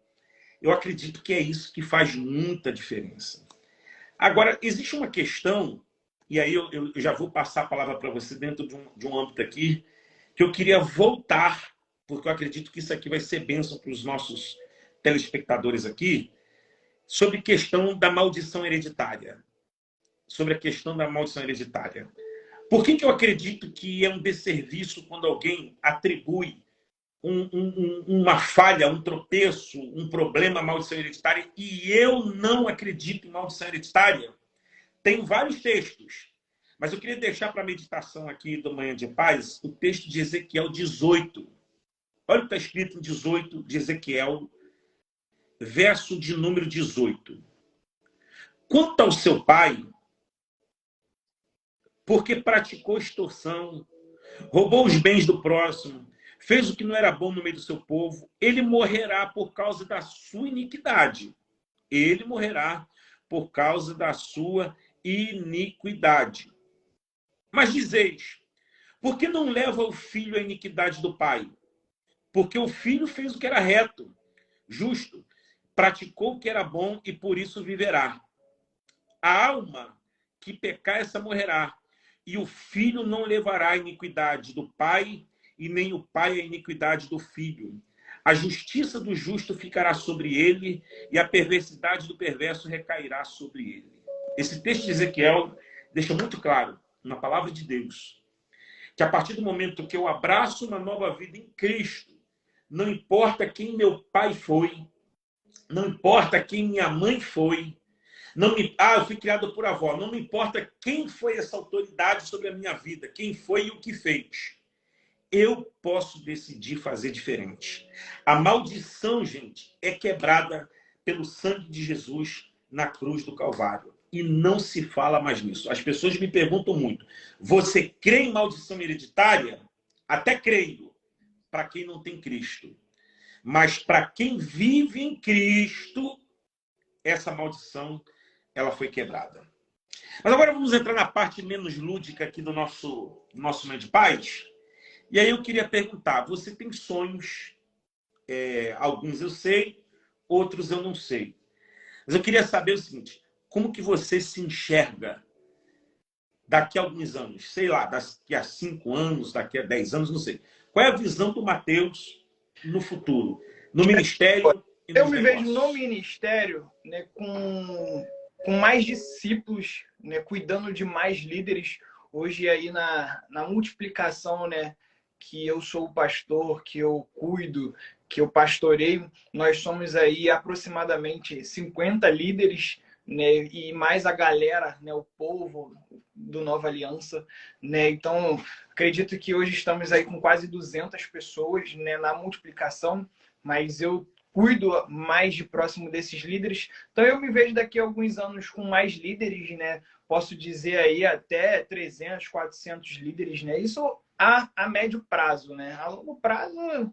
Eu acredito que é isso que faz muita diferença. Agora, existe uma questão, e aí eu já vou passar a palavra para você dentro de um âmbito aqui, que eu queria voltar, porque eu acredito que isso aqui vai ser bênção para os nossos telespectadores aqui, sobre a questão da maldição hereditária. Sobre a questão da maldição hereditária. Por que eu acredito que é um desserviço quando alguém atribui uma falha, um tropeço, um problema à maldição hereditária e eu não acredito em maldição hereditária? Tem vários textos, mas eu queria deixar para a meditação aqui do Manhã de Paz o texto de Ezequiel 18. Olha o que está escrito em 18 de Ezequiel, verso de número 18. Quanto ao seu pai, porque praticou extorsão, roubou os bens do próximo, fez o que não era bom no meio do seu povo, ele morrerá por causa da sua iniquidade. Ele morrerá por causa da sua iniquidade. Mas dizeis, por que não leva o filho à iniquidade do pai? Porque o filho fez o que era reto, justo, praticou o que era bom e por isso viverá. A alma que pecar, essa morrerá. E o filho não levará a iniquidade do pai, e nem o pai a iniquidade do filho. A justiça do justo ficará sobre ele, e a perversidade do perverso recairá sobre ele. Esse texto de Ezequiel deixa muito claro, na palavra de Deus, que a partir do momento que eu abraço uma nova vida em Cristo, não importa quem meu pai foi, não importa quem minha mãe foi, eu fui criado por avó. Não me importa quem foi essa autoridade sobre a minha vida, quem foi e o que fez. Eu posso decidir fazer diferente. A maldição, gente, é quebrada pelo sangue de Jesus na cruz do Calvário. E não se fala mais nisso. As pessoas me perguntam muito, você crê em maldição hereditária? Até creio, para quem não tem Cristo. Mas para quem vive em Cristo, essa maldição ela foi quebrada. Mas agora vamos entrar na parte menos lúdica aqui do nosso Manhã de Paz. E aí eu queria perguntar, você tem sonhos? Alguns eu sei, outros eu não sei. Mas eu queria saber o seguinte, como que você se enxerga daqui a alguns anos? Sei lá, daqui a 5 anos, daqui a 10 anos, não sei. Qual é a visão do Matheus no futuro? No ministério e Eu nos me vejo no negócios? ministério, né, com mais discípulos, né, cuidando de mais líderes. Hoje aí na multiplicação, né, que eu sou o pastor, que eu cuido, que eu pastoreio, nós somos aí aproximadamente 50 líderes, né, e mais a galera, né, o povo do Nova Aliança, né? Então, acredito que hoje estamos aí com quase 200 pessoas, né, na multiplicação, mas eu cuido mais de próximo desses líderes. Então eu me vejo daqui a alguns anos com mais líderes, né? Posso dizer aí até 300, 400 líderes, né? Isso a médio prazo, né? A longo prazo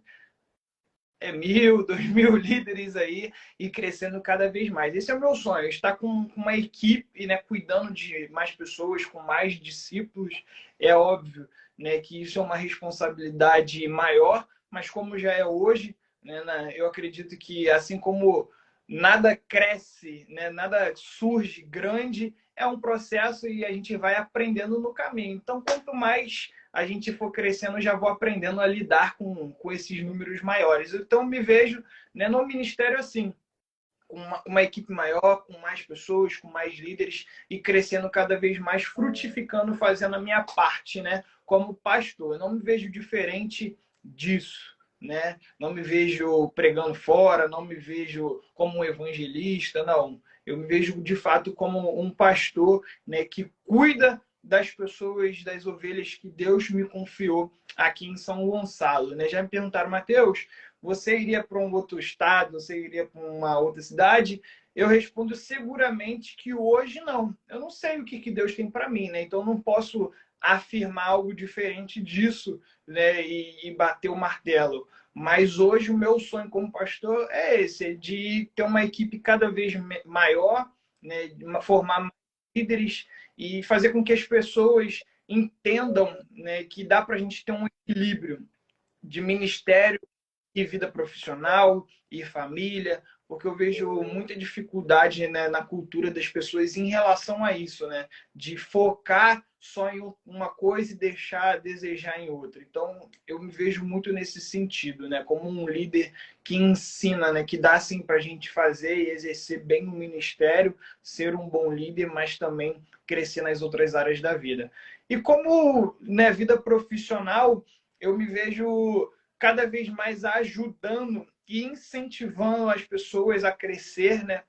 é 1.000, 2.000 líderes aí e crescendo cada vez mais. Esse é o meu sonho, estar com uma equipe, né, cuidando de mais pessoas, com mais discípulos. É óbvio, né, que isso é uma responsabilidade maior, mas como já é hoje, né, eu acredito que assim como nada cresce, né? Nada surge grande, é um processo e a gente vai aprendendo no caminho. Então, quanto mais a gente for crescendo, eu já vou aprendendo a lidar com esses números maiores. Então, me vejo, né, no ministério assim, com uma equipe maior, com mais pessoas, com mais líderes e crescendo cada vez mais, frutificando, fazendo a minha parte, né, como pastor. Eu não me vejo diferente disso, né? Não me vejo pregando fora, não me vejo como um evangelista, não. Eu me vejo de fato como um pastor, né, que cuida das pessoas, das ovelhas que Deus me confiou aqui em São Gonçalo, né? Já me perguntaram, Mateus, você iria para um outro estado, você iria para uma outra cidade? Eu respondo seguramente que hoje não. Eu não sei o que Deus tem para mim, né? Então eu não posso afirmar algo diferente disso, né? E bater o martelo. Mas hoje o meu sonho como pastor é esse, é de ter uma equipe cada vez maior, né? Formar mais líderes e fazer com que as pessoas entendam, né, que dá para a gente ter um equilíbrio de ministério e vida profissional e família, porque eu vejo muita dificuldade, né, na cultura das pessoas em relação a isso, né, de focar só em uma coisa e deixar a desejar em outra. Então, eu me vejo muito nesse sentido, né, como um líder que ensina, né, que dá assim para a gente fazer e exercer bem o ministério, ser um bom líder, mas também crescer nas outras áreas da vida. E como, né, vida profissional, eu me vejo cada vez mais ajudando e incentivando as pessoas a crescer, né?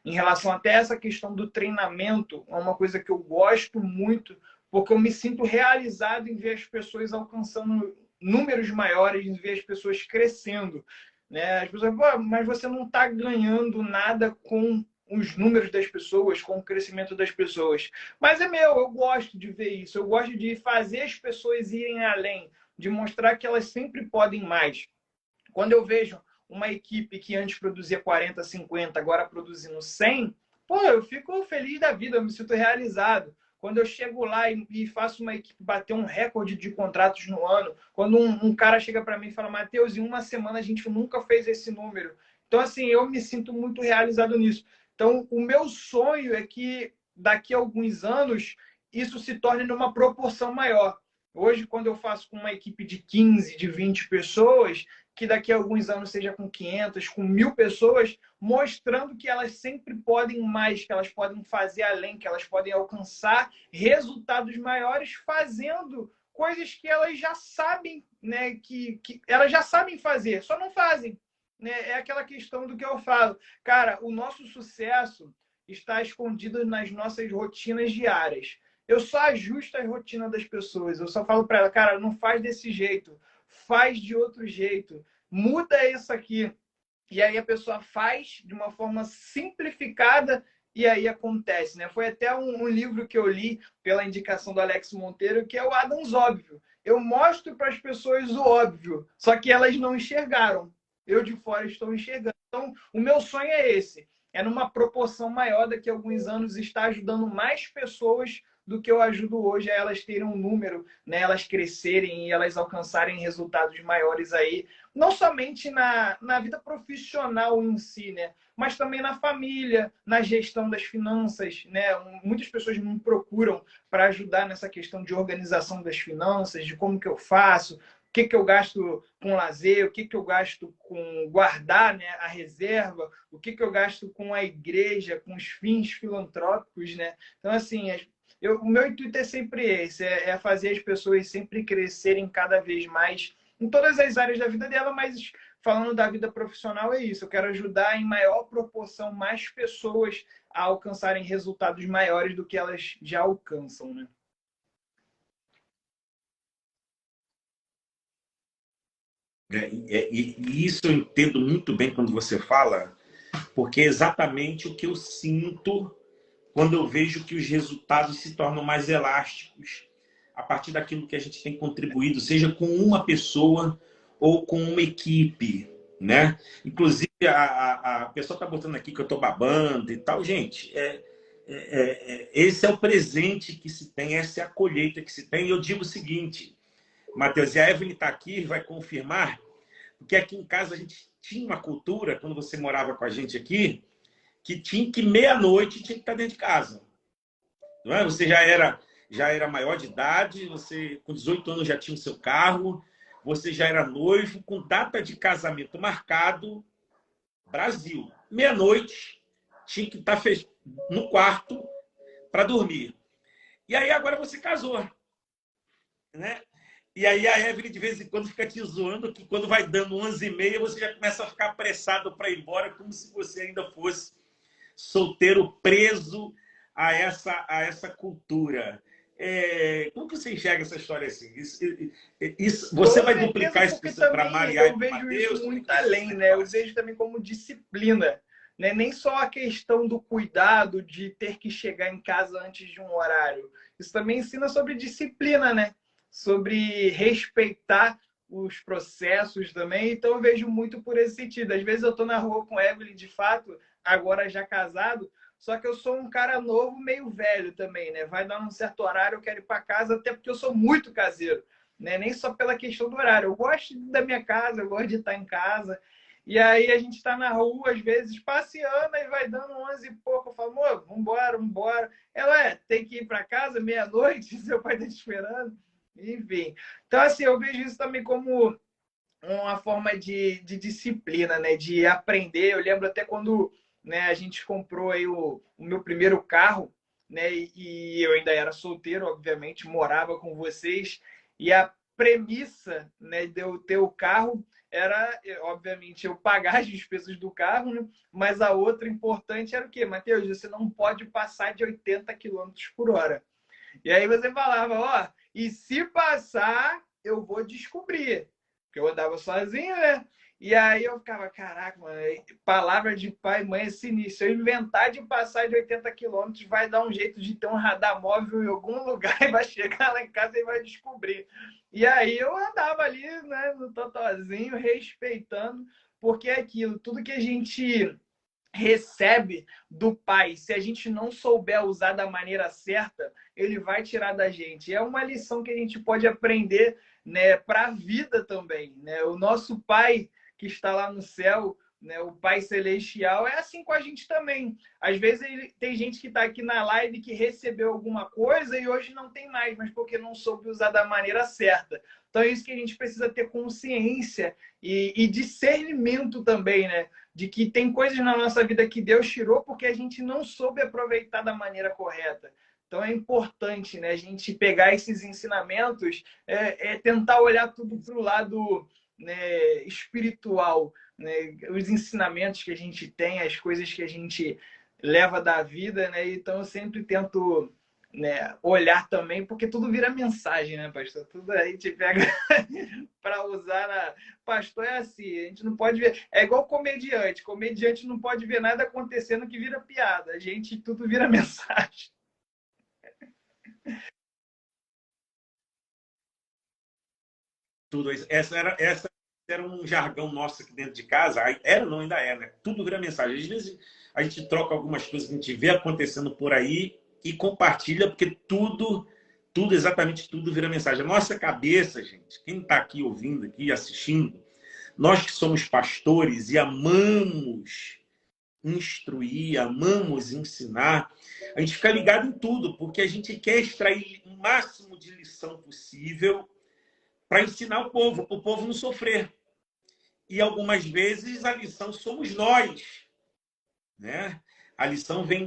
Em relação até essa questão do treinamento, é uma coisa que eu gosto muito, porque eu me sinto realizado em ver as pessoas alcançando números maiores, em ver as pessoas crescendo, né? As pessoas, mas você não está ganhando nada com os números das pessoas, com o crescimento das pessoas. Mas é meu, eu gosto de ver isso, eu gosto de fazer as pessoas irem além, de mostrar que elas sempre podem mais. Quando eu vejo uma equipe que antes produzia 40, 50, agora produzindo 100, pô, eu fico feliz da vida, eu me sinto realizado. Quando eu chego lá e faço uma equipe bater um recorde de contratos no ano, quando um cara chega para mim e fala, Mateus, em uma semana a gente nunca fez esse número. Então, assim, eu me sinto muito realizado nisso. Então, o meu sonho é que daqui a alguns anos isso se torne numa proporção maior. Hoje, quando eu faço com uma equipe de 15, de 20 pessoas, que daqui a alguns anos seja com 500, com 1.000 pessoas, mostrando que elas sempre podem mais, que elas podem fazer além, que elas podem alcançar resultados maiores fazendo coisas que elas já sabem, né, que elas já sabem fazer, só não fazem. Né? É aquela questão do que eu falo. Cara, o nosso sucesso está escondido nas nossas rotinas diárias. Eu só ajusto a rotina das pessoas. Eu só falo para ela, cara, não faz desse jeito, faz de outro jeito, muda isso aqui. E aí a pessoa faz de uma forma simplificada e aí acontece, né? Foi até um livro que eu li pela indicação do Alex Monteiro, que é o Adams Óbvio. Eu mostro para as pessoas o óbvio, só que elas não enxergaram. Eu de fora estou enxergando. Então, o meu sonho é esse. É numa proporção maior daqui a alguns anos estar ajudando mais pessoas do que eu ajudo hoje a elas terem um número, né? Elas crescerem e elas alcançarem resultados maiores aí, não somente na vida profissional em si, né? Mas também na família, na gestão das finanças, né? Muitas pessoas me procuram para ajudar nessa questão de organização das finanças, de como que eu faço, o que eu gasto com lazer, o que eu gasto com guardar, né, a reserva, o que eu gasto com a igreja, com os fins filantrópicos, né? Então, assim, o meu intuito é sempre esse, é fazer as pessoas sempre crescerem cada vez mais em todas as áreas da vida dela, mas falando da vida profissional é isso. Eu quero ajudar em maior proporção mais pessoas a alcançarem resultados maiores do que elas já alcançam, né? E isso eu entendo muito bem quando você fala, porque é exatamente o que eu sinto quando eu vejo que os resultados se tornam mais elásticos a partir daquilo que a gente tem contribuído, seja com uma pessoa ou com uma equipe, né? Inclusive, a pessoa está botando aqui que eu estou babando e tal. Gente, esse é o presente que se tem, essa é a colheita que se tem. E eu digo o seguinte, Mateus, e a Evelyn está aqui, vai confirmar, porque aqui em casa a gente tinha uma cultura, quando você morava com a gente aqui, que tinha que meia-noite tinha que estar dentro de casa. Não é? Você já era maior de idade, você com 18 anos já tinha o seu carro, você já era noivo, com data de casamento marcado, Brasil. Meia-noite tinha que estar no quarto para dormir. E aí agora você casou, né? E aí a Evelyn de vez em quando fica te zoando que quando vai dando 11h30 você já começa a ficar apressado para ir embora, como se você ainda fosse solteiro preso a essa cultura. Como que você enxerga essa história assim? Você vai duplicar isso para Maria e para Mateus? Eu vejo isso muito além, né? Eu vejo também como disciplina. Né? Nem só a questão do cuidado de ter que chegar em casa antes de um horário. Isso também ensina sobre disciplina, né? Sobre respeitar os processos também. Então eu vejo muito por esse sentido. Às vezes eu estou na rua com Evelyn, de fato, agora já casado, só que eu sou um cara novo, meio velho também, né? Vai dar um certo horário, eu quero ir para casa, até porque eu sou muito caseiro, né? Nem só pela questão do horário. Eu gosto da minha casa, eu gosto de estar em casa. E aí a gente está na rua, às vezes, passeando, e vai dando 11 e pouco. Eu falo, amor, vambora, vambora. Ela tem que ir para casa meia-noite, seu pai está te esperando. Enfim. Então, assim, eu vejo isso também como uma forma de disciplina, né? De aprender. Eu lembro até quando, né, a gente comprou aí o meu primeiro carro, né? E eu ainda era solteiro, obviamente, morava com vocês. E a premissa, né, de eu ter o carro era, obviamente, eu pagar as despesas do carro, né? Mas a outra importante era o quê? Mateus, você não pode passar de 80 quilômetros por hora. E aí você falava, ó, e se passar, eu vou descobrir. Porque eu andava sozinho, né? E aí eu ficava, caraca, mano, palavra de pai e mãe é sinistro. Se eu inventar de passar de 80 quilômetros, vai dar um jeito de ter um radar móvel em algum lugar e vai chegar lá em casa e vai descobrir. E aí eu andava ali, né, no totozinho, respeitando, porque é aquilo, tudo que a gente recebe do pai, se a gente não souber usar da maneira certa, ele vai tirar da gente. É uma lição que a gente pode aprender, né, para a vida também, né? O nosso pai que está lá no céu, né, o Pai Celestial, é assim com a gente também. Às vezes tem gente que está aqui na live que recebeu alguma coisa e hoje não tem mais, mas porque não soube usar da maneira certa. Então é isso que a gente precisa ter consciência e discernimento também, né? De que tem coisas na nossa vida que Deus tirou porque a gente não soube aproveitar da maneira correta. Então é importante, né, a gente pegar esses ensinamentos, tentar olhar tudo para o lado, né, espiritual, né, os ensinamentos que a gente tem, as coisas que a gente leva da vida, né? Então eu sempre tento, né, olhar também, porque tudo vira mensagem, né, pastor? Tudo aí te pega para usar na... Pastor é assim, a gente não pode ver... É igual comediante. Comediante não pode ver nada acontecendo que vira piada. A gente, tudo vira mensagem. Tudo isso. Essa era um jargão nosso aqui dentro de casa. Era, não, ainda é, né? Tudo vira mensagem. Às vezes a gente troca algumas coisas que a gente vê acontecendo por aí e compartilha, porque tudo, exatamente tudo vira mensagem. A nossa cabeça, gente, quem está aqui ouvindo, aqui assistindo, nós que somos pastores e amamos instruir, amamos ensinar, a gente fica ligado em tudo, porque a gente quer extrair o máximo de lição possível para ensinar o povo, para o povo não sofrer. E algumas vezes a lição somos nós, né? A lição vem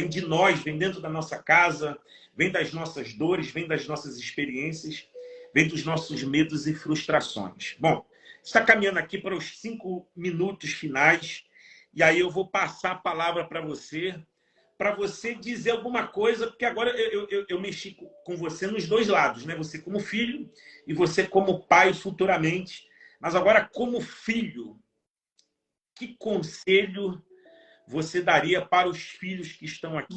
de nós, vem dentro da nossa casa, vem das nossas dores, vem das nossas experiências, vem dos nossos medos e frustrações. Bom, está caminhando aqui para os 5 minutos finais, e aí eu vou passar a palavra para você dizer alguma coisa, porque agora eu mexi com você nos dois lados, né? Você como filho e você como pai futuramente. Mas agora, como filho, que conselho você daria para os filhos que estão aqui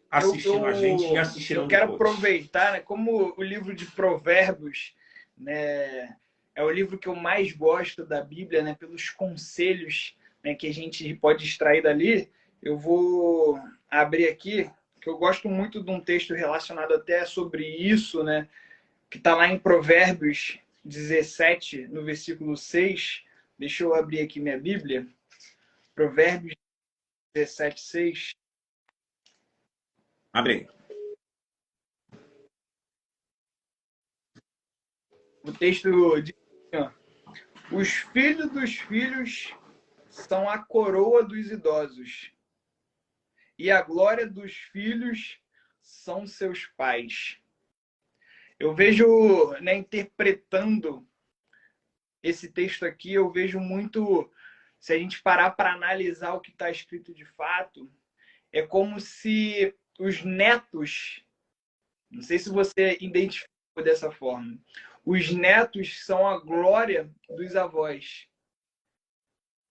assistindo a gente e assistirão depois? Eu quero aproveitar, né, como o livro de Provérbios, né, é o livro que eu mais gosto da Bíblia, né, pelos conselhos, né, que a gente pode extrair dali. Eu vou abrir aqui, que eu gosto muito de um texto relacionado até sobre isso, né, que está lá em Provérbios 17, no versículo 6, Deixa eu abrir aqui minha Bíblia. Provérbios 17:6. Abre aí. O texto diz assim, ó, os filhos dos filhos são a coroa dos idosos, e a glória dos filhos são seus pais. Eu vejo, né, interpretando esse texto aqui, eu vejo muito, se a gente parar para analisar o que está escrito de fato, é como se os netos, não sei se você identificou dessa forma, os netos são a glória dos avós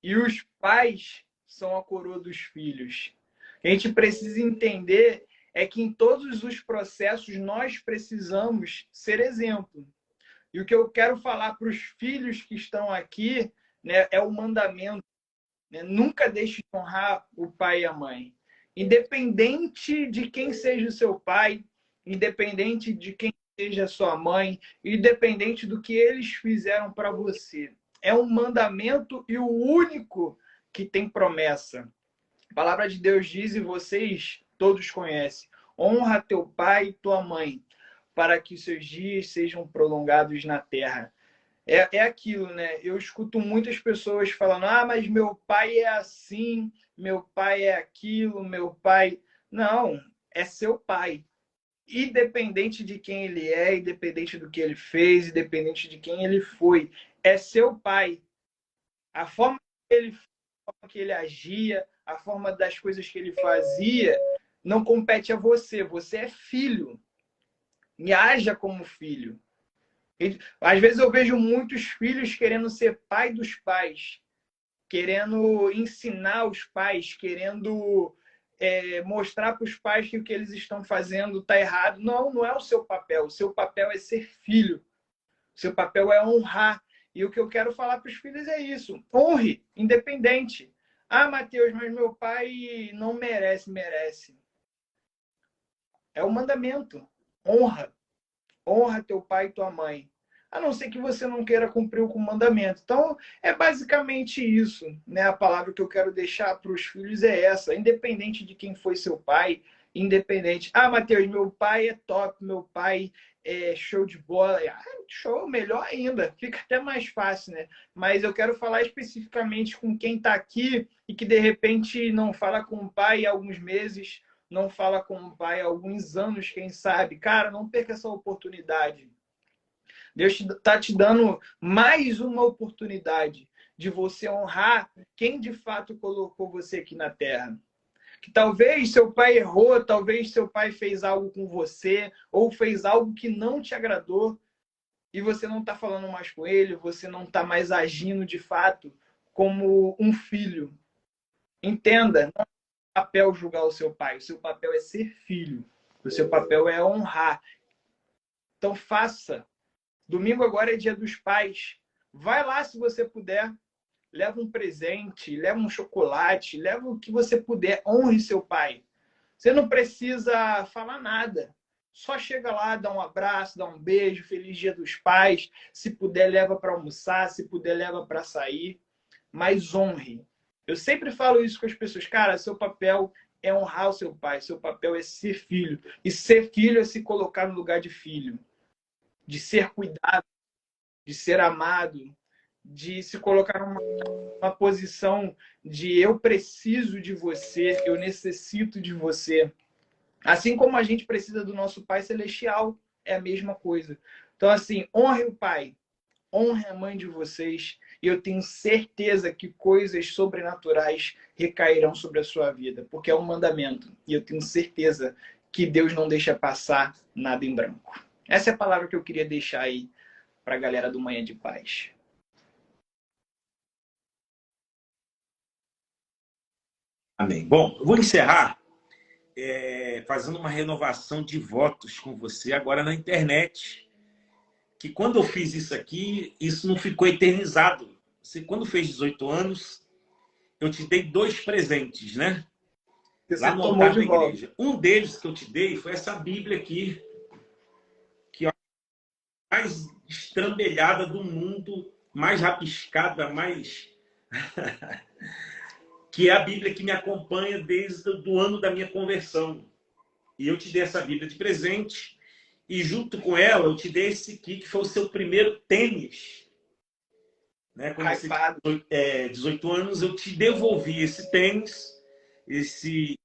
e os pais são a coroa dos filhos. A gente precisa entender é que em todos os processos nós precisamos ser exemplo. E o que eu quero falar para os filhos que estão aqui, né, é o mandamento. Né? Nunca deixe de honrar o pai e a mãe. Independente de quem seja o seu pai, independente de quem seja a sua mãe, independente do que eles fizeram para você. É um mandamento e o único que tem promessa. A palavra de Deus diz, e vocês todos conhecem, honra teu pai e tua mãe, para que seus dias sejam prolongados na terra. É aquilo, né? Eu escuto muitas pessoas falando, mas meu pai é assim, meu pai é aquilo, meu pai... Não, é seu pai. Independente de quem ele é, independente do que ele fez, independente de quem ele foi, é seu pai. A forma que ele agia, a forma das coisas que ele fazia, não compete a você. Você é filho. E haja como filho. Às vezes eu vejo muitos filhos querendo ser pai dos pais, querendo ensinar os pais, querendo mostrar para os pais que o que eles estão fazendo está errado. Não, não é o seu papel. O seu papel é ser filho. O seu papel é honrar. E o que eu quero falar para os filhos é isso. Honre, independente. Mateus, mas meu pai não merece. Merece. É o mandamento. Honra. Honra teu pai e tua mãe. A não ser que você não queira cumprir o mandamento. Então, é basicamente isso. Né? A palavra que eu quero deixar para os filhos é essa. Independente de quem foi seu pai, independente. Mateus, meu pai é top, meu pai é show de bola. Show, melhor ainda. Fica até mais fácil, né? Mas eu quero falar especificamente com quem está aqui e que, de repente, não fala com o pai há alguns meses, não fala com o pai há alguns anos, quem sabe. Cara, não perca essa oportunidade. Deus está te dando mais uma oportunidade de você honrar quem de fato colocou você aqui na Terra. Que talvez seu pai errou, talvez seu pai fez algo com você, ou fez algo que não te agradou, e você não está falando mais com ele, você não está mais agindo de fato como um filho. Entenda, não é papel julgar o seu pai, o seu papel é ser filho, o seu papel é honrar. Então faça. Domingo agora é dia dos pais. Vai lá se você puder. Leva um presente, leva um chocolate, leva o que você puder. Honre seu pai. Você não precisa falar nada. Só chega lá, dá um abraço, dá um beijo, feliz dia dos pais. Se puder, leva para almoçar, se puder, leva para sair. Mas honre. Eu sempre falo isso com as pessoas. Cara, seu papel é honrar o seu pai. Seu papel é ser filho. E ser filho é se colocar no lugar de filho. De ser cuidado, de ser amado, de se colocar numa posição de eu preciso de você, eu necessito de você. Assim como a gente precisa do nosso Pai Celestial, é a mesma coisa. Então, assim, honre o Pai, honre a mãe de vocês, e eu tenho certeza que coisas sobrenaturais recairão sobre a sua vida, porque é um mandamento, e eu tenho certeza que Deus não deixa passar nada em branco. Essa é a palavra que eu queria deixar aí para a galera do Manhã de Paz. Amém. Bom, eu vou encerrar fazendo uma renovação de votos com você agora na internet. Que quando eu fiz isso aqui, isso não ficou eternizado. Você, quando fez 18 anos, eu te dei 2 presentes, né? Você lá no altar da igreja. Um deles que eu te dei foi essa Bíblia aqui, que é a mais estrambelhada do mundo mais rabiscada, mais... que é a Bíblia que me acompanha desde o ano da minha conversão. E eu te dei essa Bíblia de presente, e junto com ela eu te dei esse aqui, que foi o seu primeiro tênis. Né? Quando você tinha 18 anos, eu te devolvi esse tênis, esse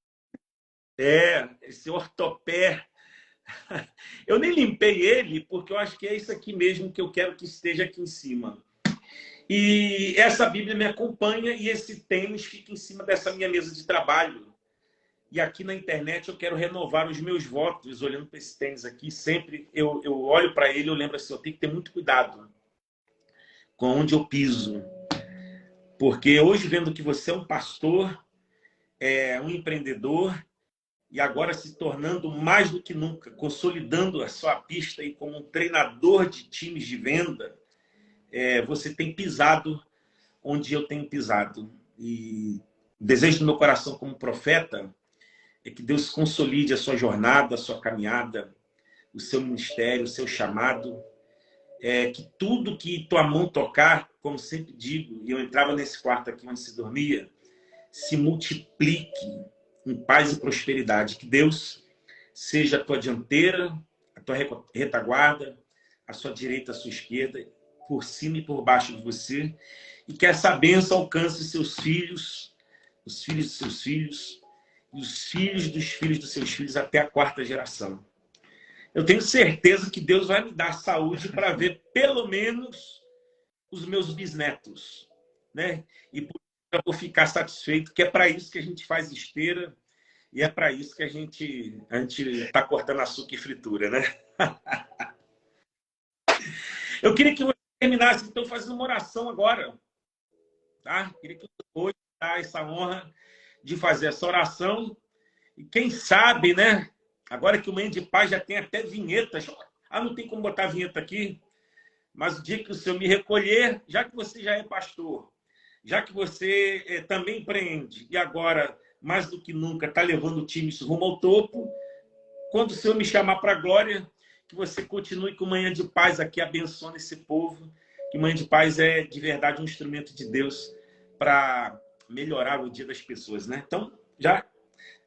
ortopé. Eu nem limpei ele, porque eu acho que é isso aqui mesmo que eu quero que esteja aqui em cima. E essa Bíblia me acompanha e esse tênis fica em cima dessa minha mesa de trabalho. E aqui na internet eu quero renovar os meus votos, olhando para esse tênis aqui. Sempre eu olho para ele e eu lembro assim, eu tenho que ter muito cuidado com onde eu piso. Porque hoje, vendo que você é um pastor, um empreendedor, e agora se tornando mais do que nunca, consolidando a sua pista aí como um treinador de times de venda, você tem pisado onde eu tenho pisado. E o desejo do meu coração como profeta é que Deus consolide a sua jornada, a sua caminhada, o seu ministério, o seu chamado, que tudo que tua mão tocar, como sempre digo, e eu entrava nesse quarto aqui onde se dormia, se multiplique em paz e prosperidade. Que Deus seja a tua dianteira, a tua retaguarda, a sua direita, a sua esquerda, por cima e por baixo de você, e que essa bênção alcance seus filhos, os filhos dos seus filhos, e os filhos dos filhos dos seus filhos até a 4ª geração. Eu tenho certeza que Deus vai me dar saúde para ver pelo menos os meus bisnetos, né? E por isso eu vou ficar satisfeito, que é para isso que a gente faz esteira e é para isso que a gente está cortando açúcar e fritura, né? Eu queria que você terminasse, então, fazendo uma oração agora, tá? Queria que você hoje dá essa honra de fazer essa oração. E quem sabe, né? Agora que o Manhã de Paz já tem até vinhetas. Não tem como botar vinheta aqui. Mas o dia que o Senhor me recolher, já que você já é pastor, já que você também empreende, e agora, mais do que nunca, está levando times rumo ao topo, quando o Senhor me chamar para a glória, que você continue com o Manhã de Paz aqui, abençoando esse povo, que o Manhã de Paz é, de verdade, um instrumento de Deus para melhorar o dia das pessoas, né? Então, já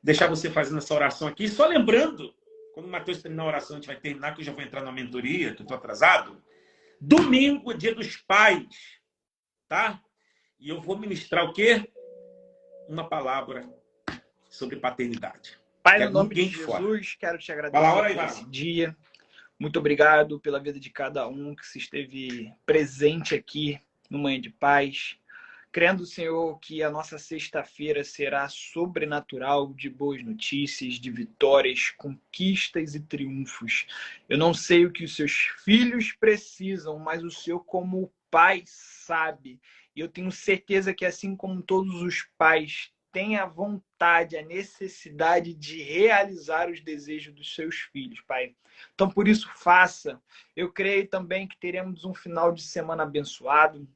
deixar você fazendo essa oração aqui. Só lembrando, quando o Matheus terminar a oração, a gente vai terminar, que eu já vou entrar na mentoria, que eu estou atrasado. Domingo, dia dos pais, tá? E eu vou ministrar o quê? Uma palavra sobre paternidade. Pai, no nome de Jesus, quero te agradecer por esse dia. Muito obrigado pela vida de cada um que se esteve presente aqui no Manhã de Paz. Crendo, Senhor, que a nossa sexta-feira será sobrenatural de boas notícias, de vitórias, conquistas e triunfos. Eu não sei o que os seus filhos precisam, mas o Senhor, como pai, sabe. E eu tenho certeza que, assim como todos os pais, tem a vontade, a necessidade de realizar os desejos dos seus filhos, Pai. Então, por isso, faça. Eu creio também que teremos um final de semana abençoado.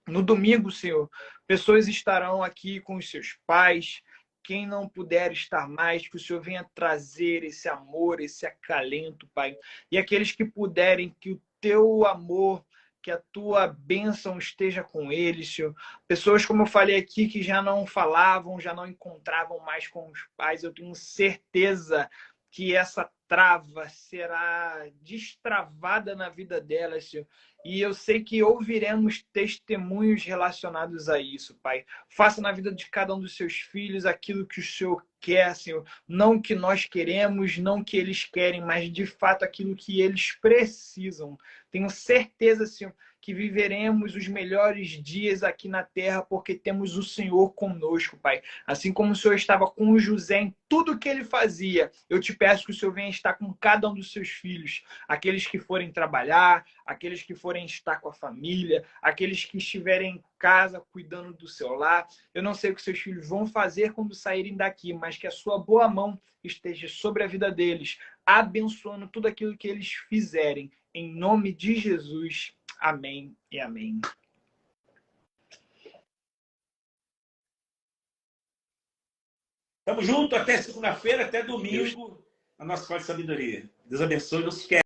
No domingo, Senhor, pessoas estarão aqui com os seus pais. Quem não puder estar mais, que o Senhor venha trazer esse amor, esse acalento, Pai. E aqueles que puderem, que o teu amor, que a tua bênção esteja com eles, Senhor. Pessoas, como eu falei aqui, que já não falavam, já não encontravam mais com os pais, eu tenho certeza que essa trava será destravada na vida delas, Senhor. E eu sei que ouviremos testemunhos relacionados a isso, Pai. Faça na vida de cada um dos seus filhos aquilo que o Senhor quer, Senhor. Não o que nós queremos, não o que eles querem, mas de fato aquilo que eles precisam. Tenho certeza, Senhor, que viveremos os melhores dias aqui na terra porque temos o Senhor conosco, Pai. Assim como o Senhor estava com o José em tudo que ele fazia, eu te peço que o Senhor venha estar com cada um dos seus filhos, aqueles que forem trabalhar, aqueles que forem estar com a família, aqueles que estiverem em casa cuidando do seu lar. Eu não sei o que seus filhos vão fazer quando saírem daqui, mas que a sua boa mão esteja sobre a vida deles, abençoando tudo aquilo que eles fizerem. Em nome de Jesus. Amém e amém. Tamo junto até segunda-feira, até domingo, a nossa Escola de Sabedoria. Deus abençoe, não se esquece.